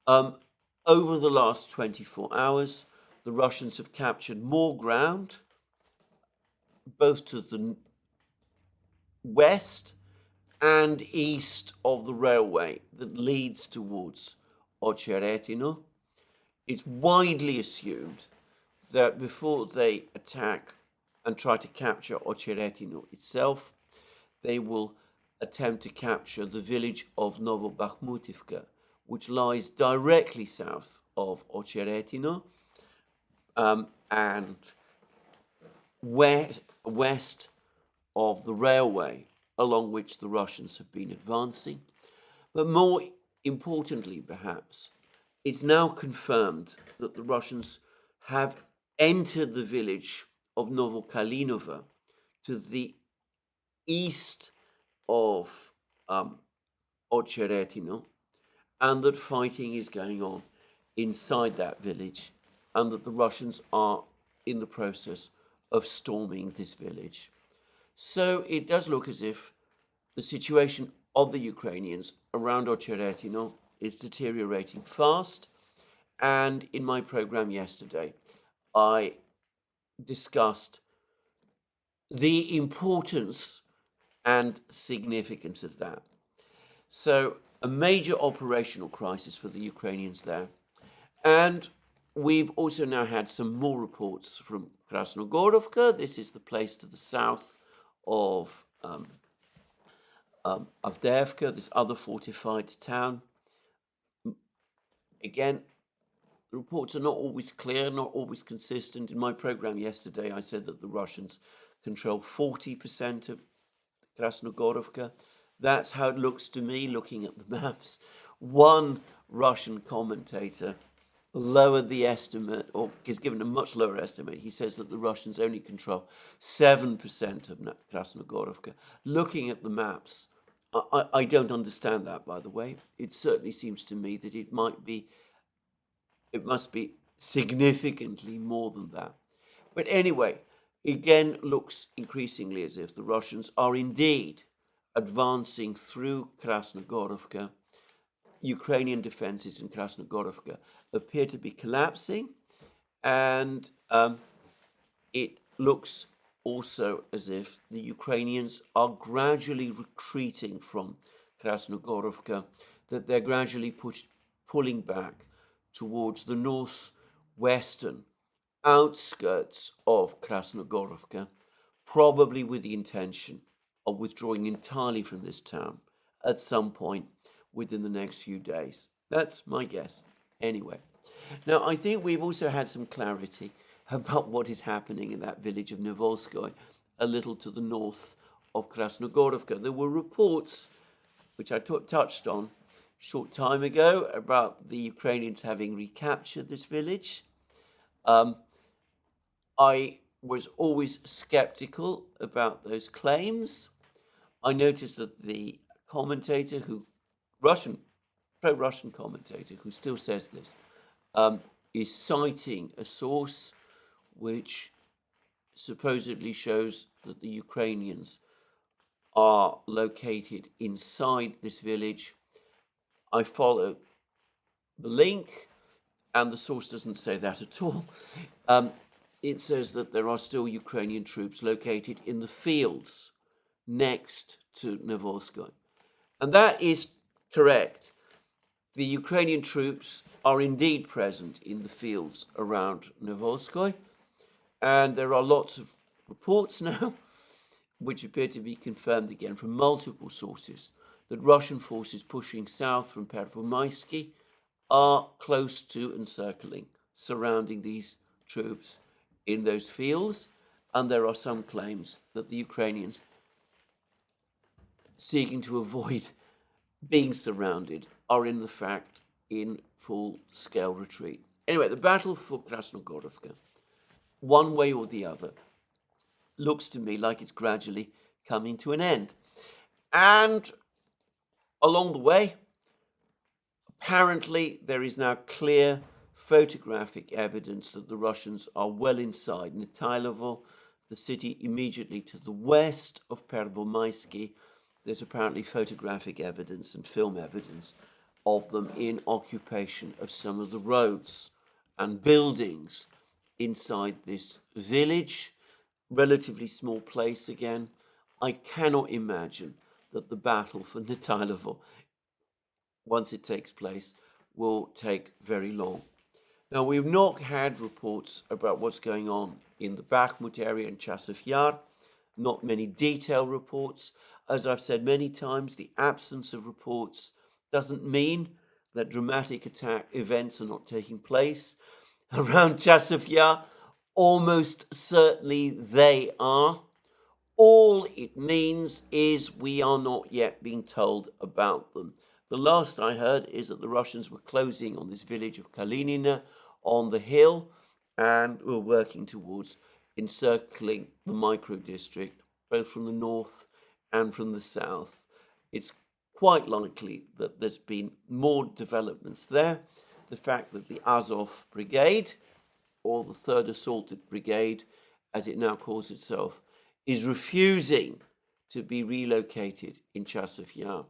Over the last 24 hours, the Russians have captured more ground, both to the west and east of the railway that leads towards Ocheretino. It's widely assumed that before they attack and try to capture Ocheretino itself, they will attempt to capture the village of Novobakhmutivka, which lies directly south of Ocheretino and west of the railway along which the Russians have been advancing. But more importantly, perhaps, it's now confirmed that the Russians have entered the village of Novokalinova to the east of Ocheretino, and that fighting is going on inside that village, and that the Russians are in the process of storming this village. So it does look as if the situation of the Ukrainians around Ocheretino is deteriorating fast. And in my program yesterday, I discussed the importance and significance of that. So a major operational crisis for the Ukrainians there. And we've also now had some more reports from Krasnogorovka. This is the place to the south of Avdiivka, this other fortified town. Again, the reports are not always clear, not always consistent. In my program yesterday, I said that the Russians control 40% of Krasnogorovka. That's how it looks to me, looking at the maps. One Russian commentator lowered the estimate, or is given a much lower estimate. He says that the Russians only control 7% of Krasnogorovka. Looking at the maps, I don't understand that, by the way. It certainly seems to me that it must be significantly more than that. But anyway, again, looks increasingly as if the Russians are indeed advancing through Krasnogorovka. Ukrainian defenses in Krasnogorovka appear to be collapsing, and it looks also as if the Ukrainians are gradually retreating from Krasnogorovka, that they're gradually pulling back towards the northwestern outskirts of Krasnogorovka, probably with the intention of withdrawing entirely from this town at some point within the next few days. That's my guess. Anyway, now I think we've also had some clarity about what is happening in that village of Nivolskoye, a little to the north of Krasnogorovka. There were reports, which I touched on a short time ago, about the Ukrainians having recaptured this village. I was always skeptical about those claims. I noticed that the commentator pro-Russian commentator who still says this, is citing a source which supposedly shows that the Ukrainians are located inside this village. I follow the link, and the source doesn't say that at all. It says that there are still Ukrainian troops located in the fields next to Nivolskoye. And that is correct. The Ukrainian troops are indeed present in the fields around Nivolskoye, and there are lots of reports now, which appear to be confirmed again from multiple sources, that Russian forces pushing south from Pervomaisky are close to encircling, surrounding these troops in those fields, and there are some claims that the Ukrainians, seeking to avoid being surrounded, are in the fact in full-scale retreat. Anyway, the battle for Krasnogorovka, one way or the other, looks to me like it's gradually coming to an end. And along the way, apparently there is now clear photographic evidence that the Russians are well inside Nitailovo, the city immediately to the west of Pervomaisky. There's apparently photographic evidence and film evidence of them in occupation of some of the roads and buildings inside this village. Relatively small place again. I cannot imagine that the battle for Nitailovo, once it takes place, will take very long. Now, we've not had reports about what's going on in the Bakhmut area and Chasiv Yar, not many detailed reports. As I've said many times, the absence of reports doesn't mean that dramatic attack events are not taking place around Chasiv Yar. Almost certainly they are. All it means is we are not yet being told about them. The last I heard is that the Russians were closing on this village of Kalinina on the hill and were working towards encircling the micro-district, both from the north and from the south. It's quite likely that there's been more developments there. The fact that the Azov Brigade, or the 3rd Assaulted Brigade, as it now calls itself, is refusing to be relocated in Chasov Yar.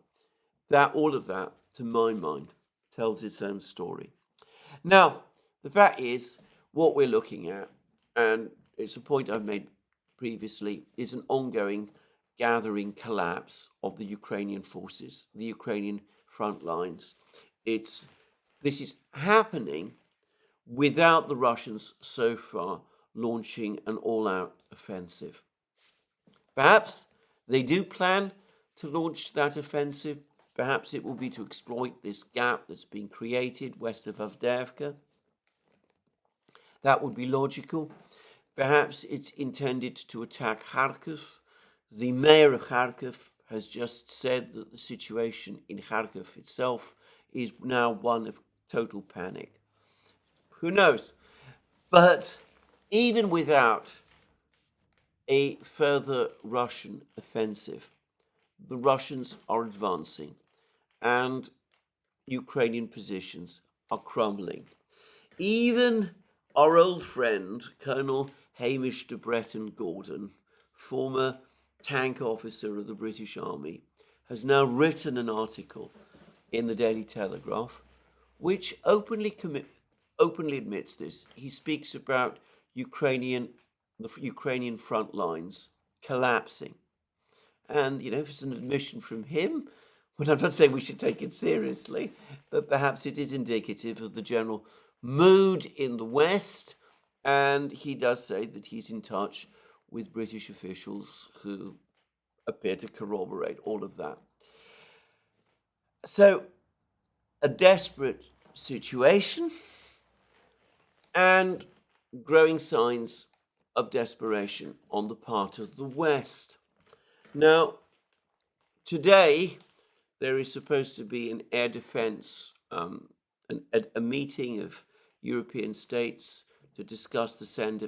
All of that, to my mind, tells its own story. Now, the fact is, what we're looking at, and it's a point I've made previously, is an ongoing gathering collapse of the Ukrainian forces, the Ukrainian front lines. This is happening without the Russians so far launching an all-out offensive. Perhaps they do plan to launch that offensive. Perhaps it will be to exploit this gap that's been created west of Avdiivka. That would be logical. Perhaps it's intended to attack Kharkiv. The mayor of Kharkiv has just said that the situation in Kharkiv itself is now one of total panic. Who knows? But even without a further Russian offensive, the Russians are advancing and Ukrainian positions are crumbling. Even our old friend, Colonel Hamish de Breton Gordon, former tank officer of the British Army, has now written an article in the Daily Telegraph which openly admits this. He speaks about the Ukrainian front lines collapsing. And, if it's an admission from him, well, I'm not saying we should take it seriously, but perhaps it is indicative of the general mood in the West. And he does say that he's in touch with British officials who appear to corroborate all of that. So, a desperate situation and growing signs of desperation on the part of the West. Now, today, there is supposed to be an air defense, a meeting of European states to discuss the sending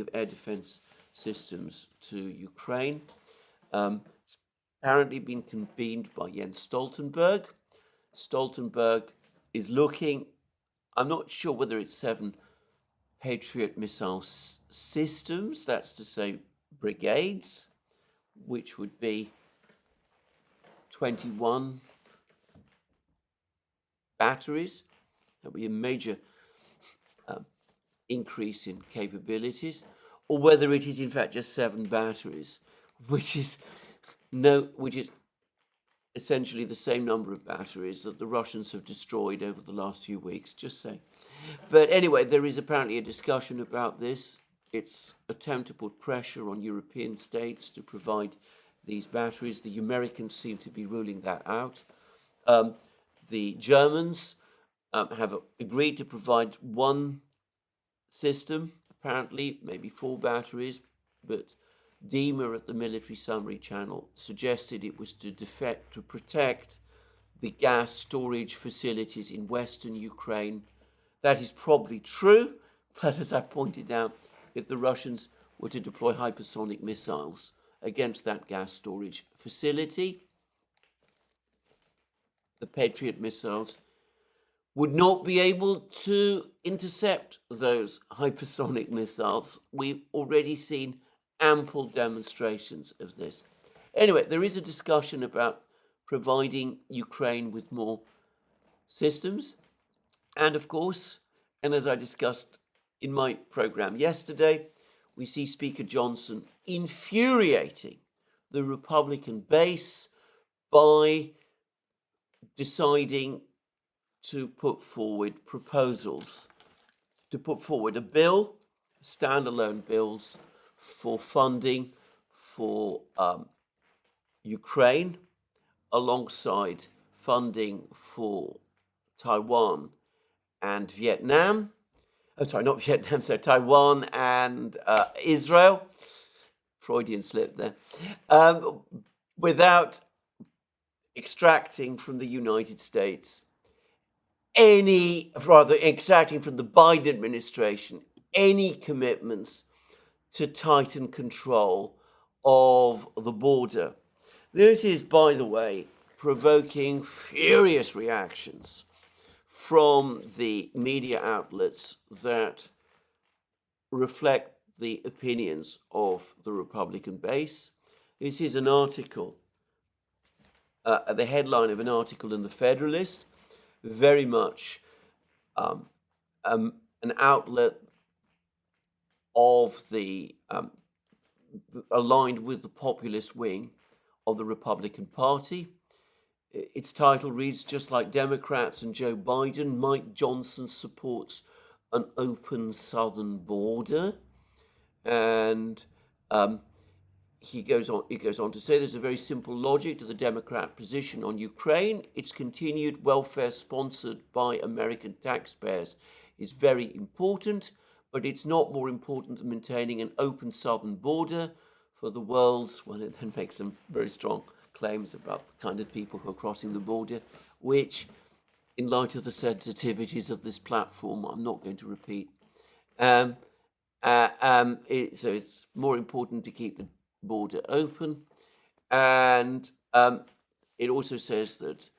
of air defense systems to Ukraine. It's apparently been convened by Jens Stoltenberg. Stoltenberg is looking, I'm not sure whether it's 7 Patriot missile systems, that's to say brigades, which would be 21 batteries. That would be a major increase in capabilities, or whether it is in fact just 7 batteries, which is essentially the same number of batteries that the Russians have destroyed over the last few weeks, just saying. But anyway, there is apparently a discussion about this. It's an attempt to put pressure on European states to provide these batteries. The Americans seem to be ruling that out. The Germans have agreed to provide 1 system, apparently, maybe 4 batteries, but Dima at the Military Summary Channel suggested it was to protect the gas storage facilities in western Ukraine. That is probably true, but as I pointed out, if the Russians were to deploy hypersonic missiles against that gas storage facility, the Patriot missiles would not be able to intercept those hypersonic missiles. We've already seen ample demonstrations of this. Anyway, there is a discussion about providing Ukraine with more systems. And of course, and as I discussed in my program yesterday, we see Speaker Johnson infuriating the Republican base by deciding to put forward proposals, to put forward a bill, standalone bills for funding for Ukraine, alongside funding for Taiwan and Vietnam. Oh, sorry, not Vietnam, so Taiwan and Israel. Freudian slip there. Without extracting from the United States extracting from the Biden administration any commitments to tighten control of the border. This is, by the way, provoking furious reactions from the media outlets that reflect the opinions of the Republican base. This is an article, the headline of an article in the Federalist, very much an outlet of the aligned with the populist wing of the Republican Party. Its title reads, "Just like Democrats and Joe Biden, Mike Johnson supports an open southern border." And he goes on to say there's a very simple logic to the Democrat position on Ukraine. Its continued welfare sponsored by American taxpayers is very important, but it's not more important than maintaining an open southern border for the world's, well, it then makes some very strong claims about the kind of people who are crossing the border, which, in light of the sensitivities of this platform, I'm not going to repeat. So it's more important to keep the border open. And it also says that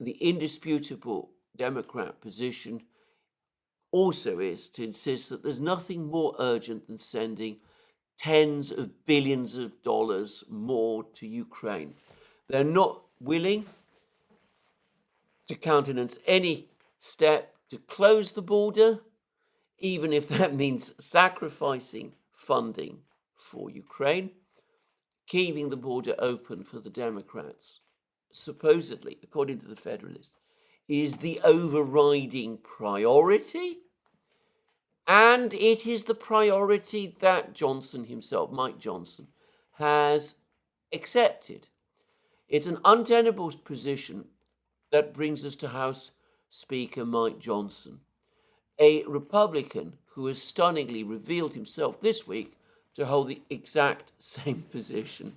the indisputable Democrat position also is to insist that there's nothing more urgent than sending tens of billions of dollars more to Ukraine. They're not willing to countenance any step to close the border, even if that means sacrificing funding for Ukraine. Keeping the border open for the Democrats, supposedly, according to the Federalist, is the overriding priority. And it is the priority that Johnson himself, Mike Johnson, has accepted. It's an untenable position that brings us to House Speaker Mike Johnson, a Republican who has stunningly revealed himself this week to hold the exact same position.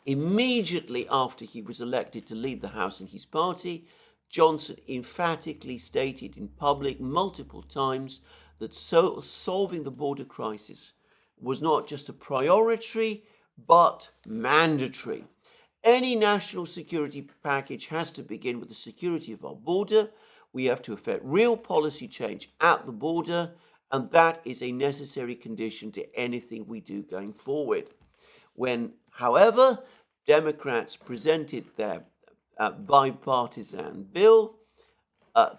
Immediately after he was elected to lead the House in his party, Johnson emphatically stated in public multiple times that solving the border crisis was not just a priority, but mandatory. Any national security package has to begin with the security of our border. We have to effect real policy change at the border, and that is a necessary condition to anything we do going forward. When, however, Democrats presented their bipartisan bill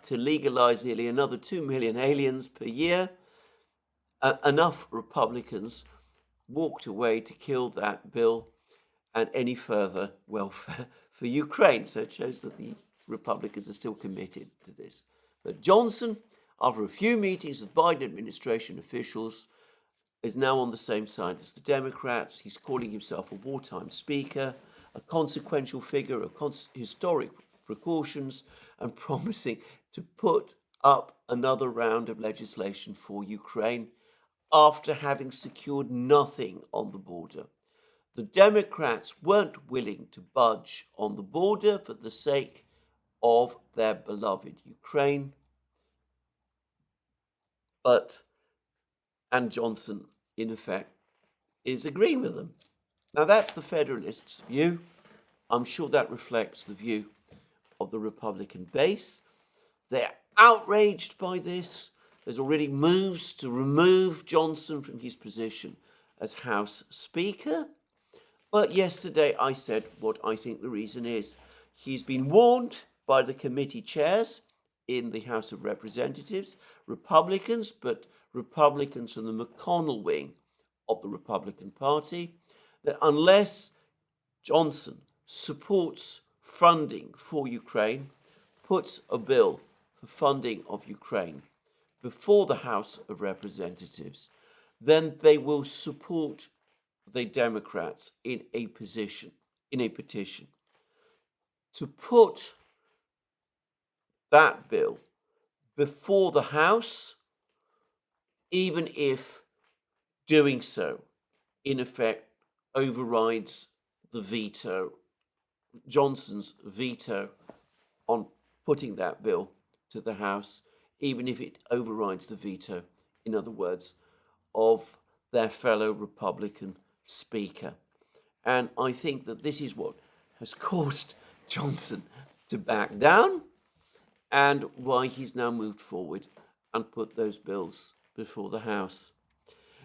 to legalize nearly another 2 million aliens per year, enough Republicans walked away to kill that bill and any further welfare for Ukraine. So it shows that the Republicans are still committed to this. But Johnson, after a few meetings with Biden administration officials, is now on the same side as the Democrats. He's calling himself a wartime speaker, a consequential figure of historic precautions, and promising to put up another round of legislation for Ukraine after having secured nothing on the border. The Democrats weren't willing to budge on the border for the sake of their beloved Ukraine. And Johnson, in effect, is agreeing with them. Now, that's the Federalists' view. I'm sure that reflects the view of the Republican base. They're outraged by this. There's already moves to remove Johnson from his position as House Speaker. But yesterday I said what I think the reason is. He's been warned by the committee chairs in the House of Representatives, Republicans, but Republicans from the McConnell wing of the Republican Party, that unless Johnson supports funding for Ukraine, puts a bill for funding of Ukraine before the House of Representatives, then they will support the Democrats in a petition to put that bill before the House, even if doing so, in effect, overrides the veto, Johnson's veto on putting that bill to the House, even if it overrides the veto, in other words, of their fellow Republican Speaker. And I think that this is what has caused Johnson to back down and why he's now moved forward and put those bills before the House.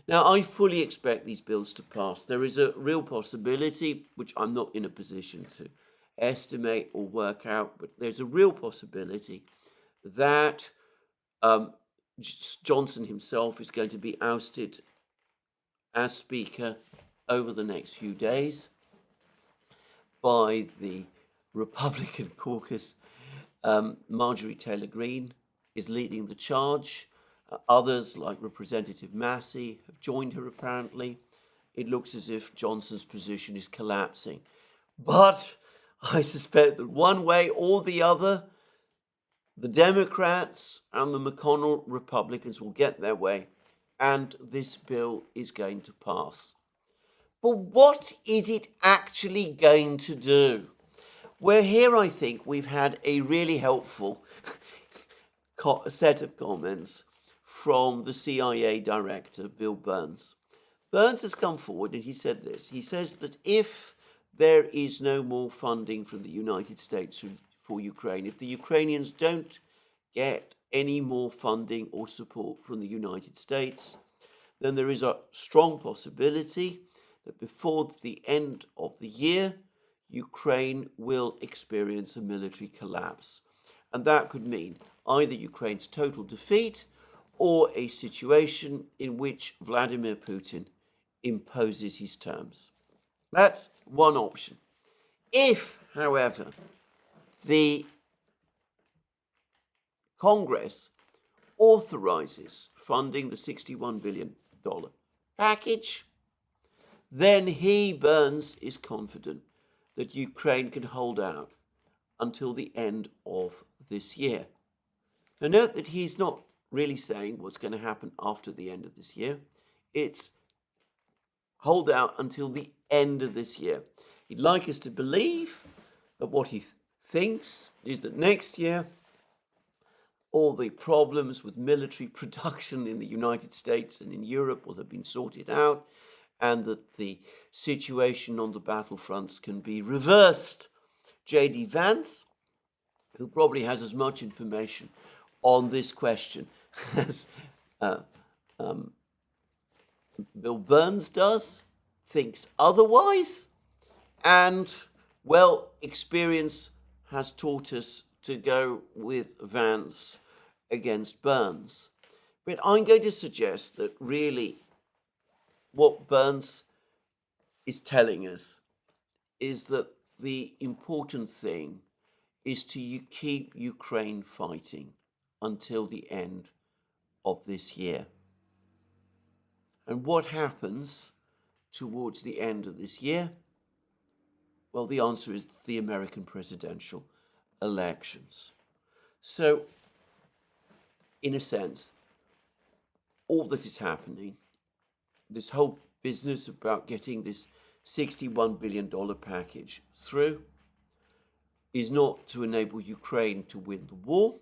Now, I fully expect these bills to pass. There is a real possibility, which I'm not in a position to estimate or work out, but there's a real possibility that Johnson himself is going to be ousted as Speaker over the next few days by the Republican caucus. Marjorie Taylor Greene is leading the charge. Others, like Representative Massey, have joined her apparently. It looks as if Johnson's position is collapsing. But I suspect that one way or the other, the Democrats and the McConnell Republicans will get their way, and this bill is going to pass. But what is it actually going to do? Well, here I think we've had a really helpful set of comments from the CIA director, Bill Burns. Burns has come forward and he said this. He says that if there is no more funding from the United States for Ukraine, if the Ukrainians don't get any more funding or support from the United States, then there is a strong possibility that before the end of the year, Ukraine will experience a military collapse. And that could mean either Ukraine's total defeat or a situation in which Vladimir Putin imposes his terms. That's one option. If, however, the Congress authorizes funding the $61 billion package, then he, Burns, is confident that Ukraine can hold out until the end of this year. Now note that he's not really saying what's going to happen after the end of this year. It's hold out until the end of this year. He'd like us to believe that what he thinks is that next year all the problems with military production in the United States and in Europe will have been sorted out, and that the situation on the battlefronts can be reversed. J.D. Vance, who probably has as much information on this question as Bill Burns does, thinks otherwise, and, well, experience has taught us to go with Vance against Burns. But I'm going to suggest that really what Burns is telling us is that the important thing is to keep Ukraine fighting until the end of this year. And what happens towards the end of this year? Well, the answer is the American presidential elections. So, in a sense, all that is happening, this whole business about getting this $61 billion package through, is not to enable Ukraine to win the war,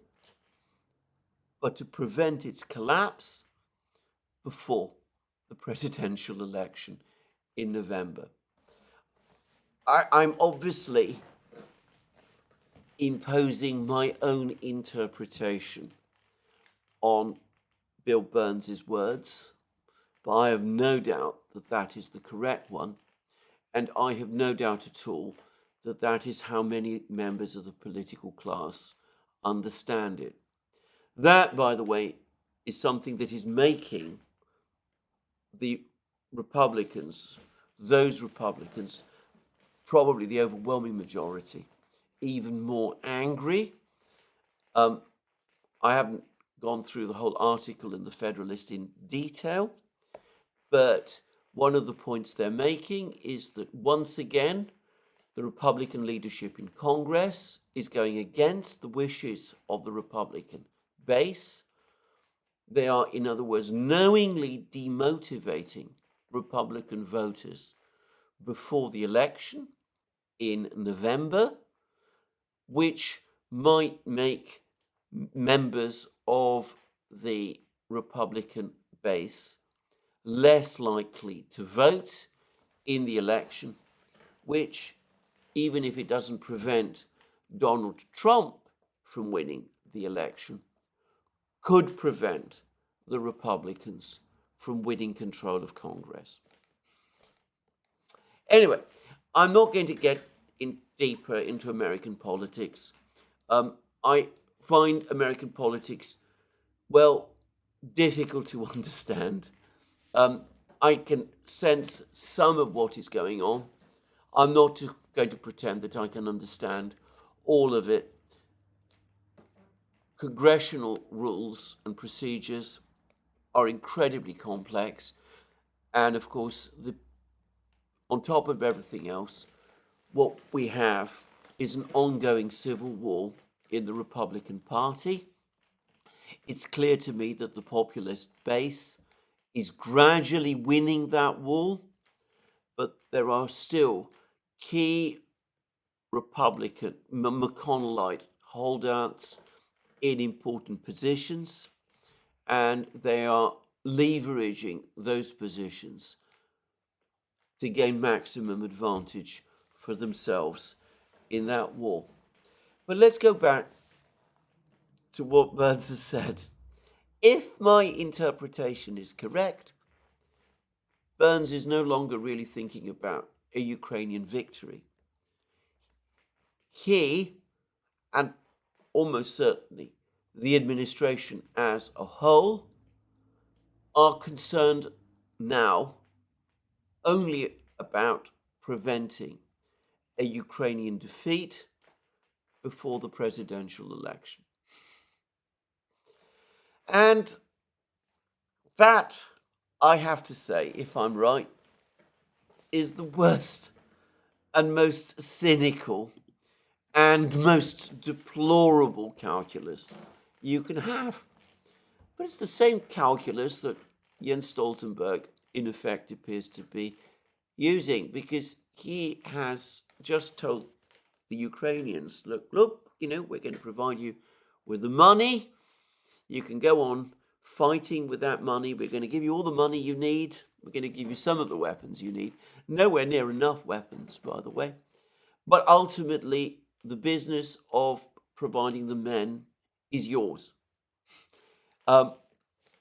but to prevent its collapse before the presidential election in November. I'm obviously imposing my own interpretation on Bill Burns's words, but I have no doubt that that is the correct one, and I have no doubt at all that that is how many members of the political class understand it. That, by the way, is something that is making the Republicans, those Republicans, probably the overwhelming majority, even more angry. I haven't gone through the whole article in the Federalist in detail, but one of the points they're making is that once again, the Republican leadership in Congress is going against the wishes of the Republican base. They are, in other words, knowingly demotivating Republican voters before the election in November, which might make members of the Republican base less likely to vote in the election, which, even if it doesn't prevent Donald Trump from winning the election, could prevent the Republicans from winning control of Congress. Anyway, I'm not going to get deeper into American politics. I find American politics, well, difficult to understand. I can sense some of what is going on. I'm not going to pretend that I can understand all of it. Congressional rules and procedures are incredibly complex. And of course, on top of everything else, what we have is an ongoing civil war in the Republican Party. It's clear to me that the populist base is gradually winning that war, but there are still key Republican McConnellite holdouts in important positions, and they are leveraging those positions to gain maximum advantage for themselves in that war. But let's go back to what Burns has said. If my interpretation is correct, Burns is no longer really thinking about a Ukrainian victory. He, and almost certainly the administration as a whole, are concerned now only about preventing a Ukrainian defeat before the presidential election. And that, I have to say, if I'm right, is the worst and most cynical and most deplorable calculus you can have. But it's the same calculus that Jens Stoltenberg, in effect, appears to be using, because he has just told the Ukrainians, look, we're going to provide you with the money. You can go on fighting with that money. We're going to give you all the money you need. We're going to give you some of the weapons you need. Nowhere near enough weapons, by the way. But ultimately, the business of providing the men is yours.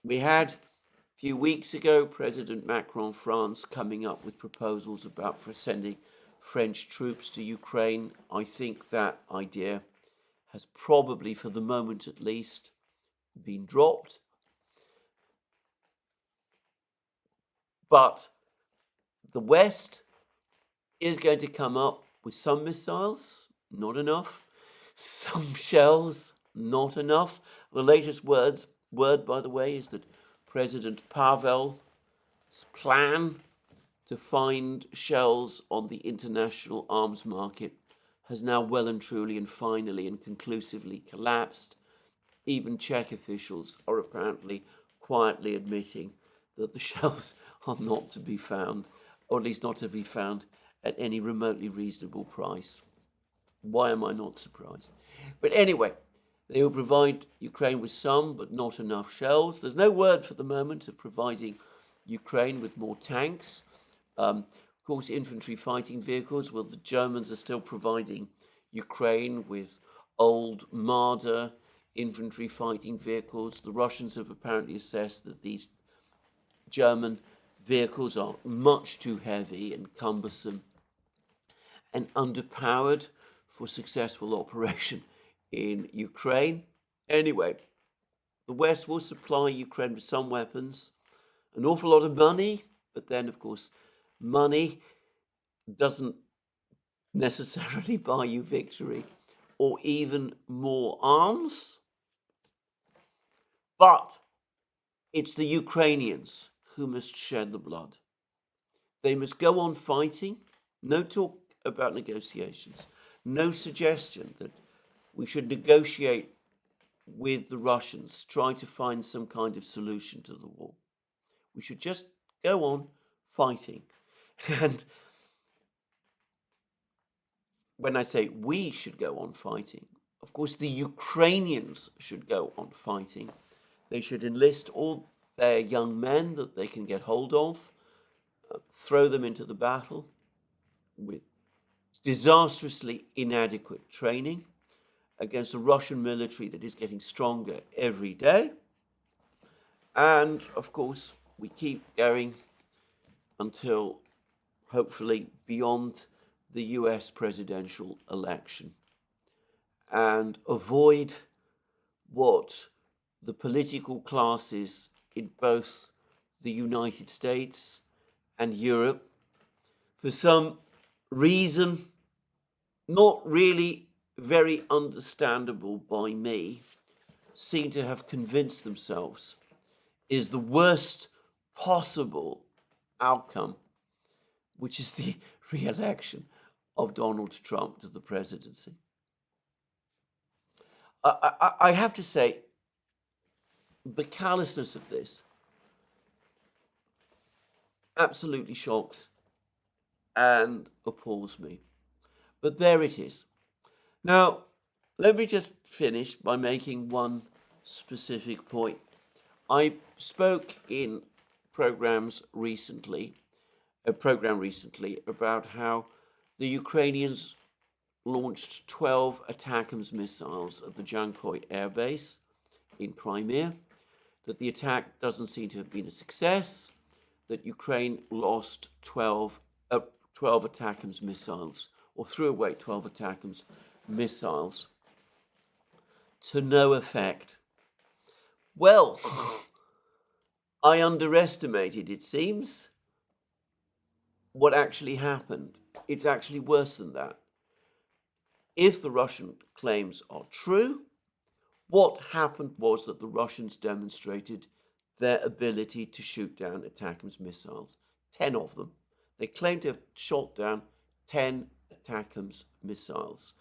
We had a few weeks ago President Macron, France, coming up with proposals about sending French troops to Ukraine. I think that idea has probably, for the moment at least, been dropped. But the West is going to come up with some missiles, not enough. Some shells, not enough. The latest word, by the way, is that President Pavel's plan to find shells on the international arms market has now well and truly and finally and conclusively collapsed. Even Czech officials are apparently quietly admitting that the shells are not to be found, or at least not to be found at any remotely reasonable price. Why am I not surprised? But anyway, they will provide Ukraine with some, but not enough shells. There's no word for the moment of providing Ukraine with more tanks. Of course, infantry fighting vehicles. Well, the Germans are still providing Ukraine with old Marder infantry fighting vehicles. The Russians have apparently assessed that these German vehicles are much too heavy and cumbersome and underpowered for successful operation in Ukraine. Anyway, the West will supply Ukraine with some weapons, an awful lot of money, but then, of course, money doesn't necessarily buy you victory or even more arms. But it's the Ukrainians who must shed the blood. They must go on fighting. No talk about negotiations. No suggestion that we should negotiate with the Russians, try to find some kind of solution to the war. We should just go on fighting. And when I say we should go on fighting, of course, the Ukrainians should go on fighting. They should enlist all their young men that they can get hold of, throw them into the battle with disastrously inadequate training against a Russian military that is getting stronger every day. And, of course, we keep going until hopefully beyond the US presidential election and avoid what the political classes in both the United States and Europe, for some reason not really very understandable by me, seem to have convinced themselves is the worst possible outcome, which is the re-election of Donald Trump to the presidency. I have to say, the callousness of this absolutely shocks and appalls me. But there it is. Now, let me just finish by making one specific point. I spoke in program recently about how the Ukrainians launched 12 ATACMS missiles at the Jankoy Air Base in Crimea, that the attack doesn't seem to have been a success, that Ukraine lost 12 ATACMS missiles, or threw away 12 ATACMS missiles to no effect. Well, I underestimated, it seems, what actually happened. It's actually worse than that. If the Russian claims are true, what happened was that the Russians demonstrated their ability to shoot down ATACMS missiles, 10 of them. They claim to have shot down 10 ATACMS missiles,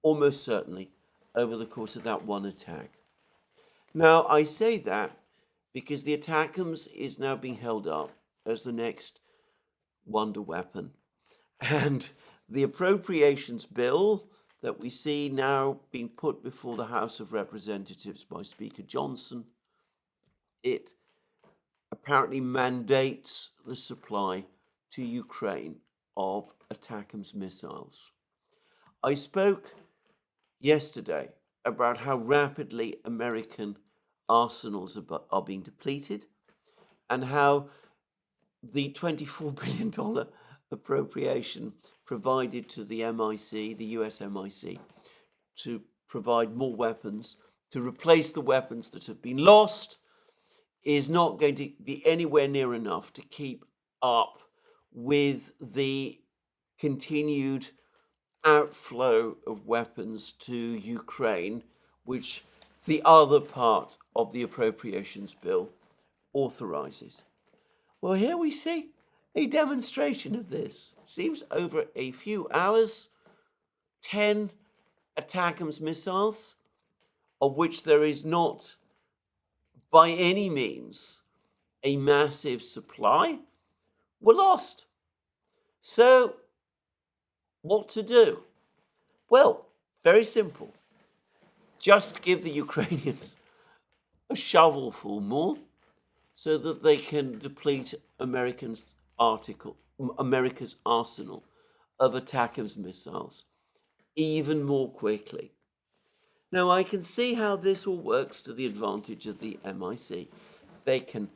almost certainly over the course of that one attack. Now, I say that because the ATACMS is now being held up as the next wonder weapon. And the appropriations bill that we see now being put before the House of Representatives by Speaker Johnson, it apparently mandates the supply to Ukraine of ATACMS missiles. I spoke yesterday about how rapidly American arsenals are being depleted and how the $24 billion appropriation provided to the MIC, the US MIC, to provide more weapons, to replace the weapons that have been lost, is not going to be anywhere near enough to keep up with the continued outflow of weapons to Ukraine, which the other part of the appropriations bill authorizes. Well, here we see a demonstration of this. Seems over a few hours, 10 ATACMS missiles, of which there is not by any means a massive supply, were lost. So, what to do? Well, very simple. Just give the Ukrainians a shovelful more so that they can deplete America's arsenal of ATACMS missiles even more quickly. Now, I can see how this all works to the advantage of the MIC. They can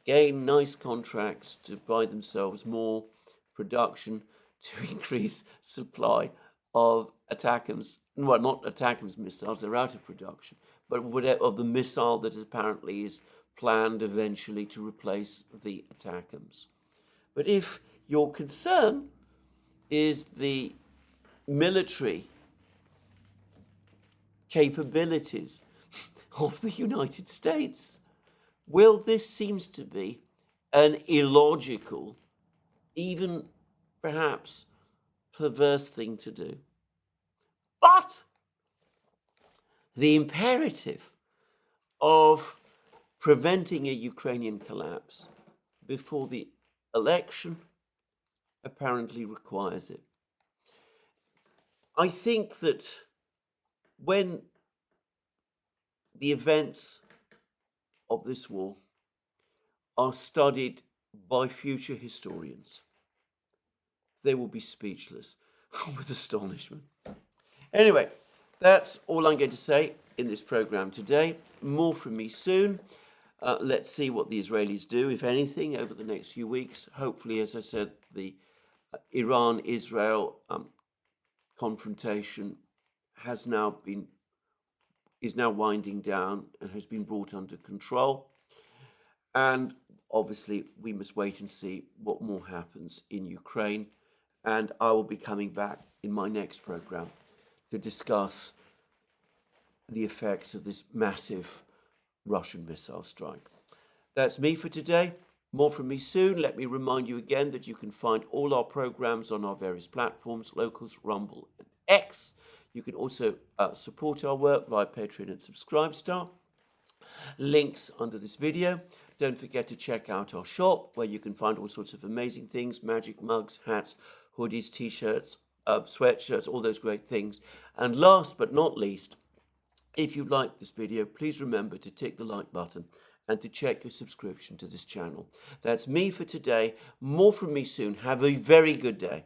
gain nice contracts to buy themselves more production to increase supply of ATACMS, well, not ATACMS missiles, they're out of production, but whatever of the missile that apparently is planned eventually to replace the ATACMS. But if your concern is the military capabilities of the United States, well, this seems to be an illogical, even perhaps perverse thing to do. But the imperative of preventing a Ukrainian collapse before the election apparently requires it. I think that when the events of this war are studied by future historians, they will be speechless with astonishment. Anyway, that's all I'm going to say in this program today. More from me soon. Let's see what the Israelis do, if anything, over the next few weeks. Hopefully, as I said, the Iran-Israel confrontation is now winding down and has been brought under control. And obviously, we must wait and see what more happens in Ukraine. And I will be coming back in my next program to discuss the effects of this massive Russian missile strike. That's me for today. More from me soon. Let me remind you again that you can find all our programs on our various platforms, Locals, Rumble, and X. You can also support our work via Patreon and Subscribestar. Links under this video. Don't forget to check out our shop, where you can find all sorts of amazing things: magic mugs, hats, hoodies, t-shirts, sweatshirts, all those great things. And last but not least, if you liked this video, please remember to tick the like button and to check your subscription to this channel. That's me for today. More from me soon. Have a very good day.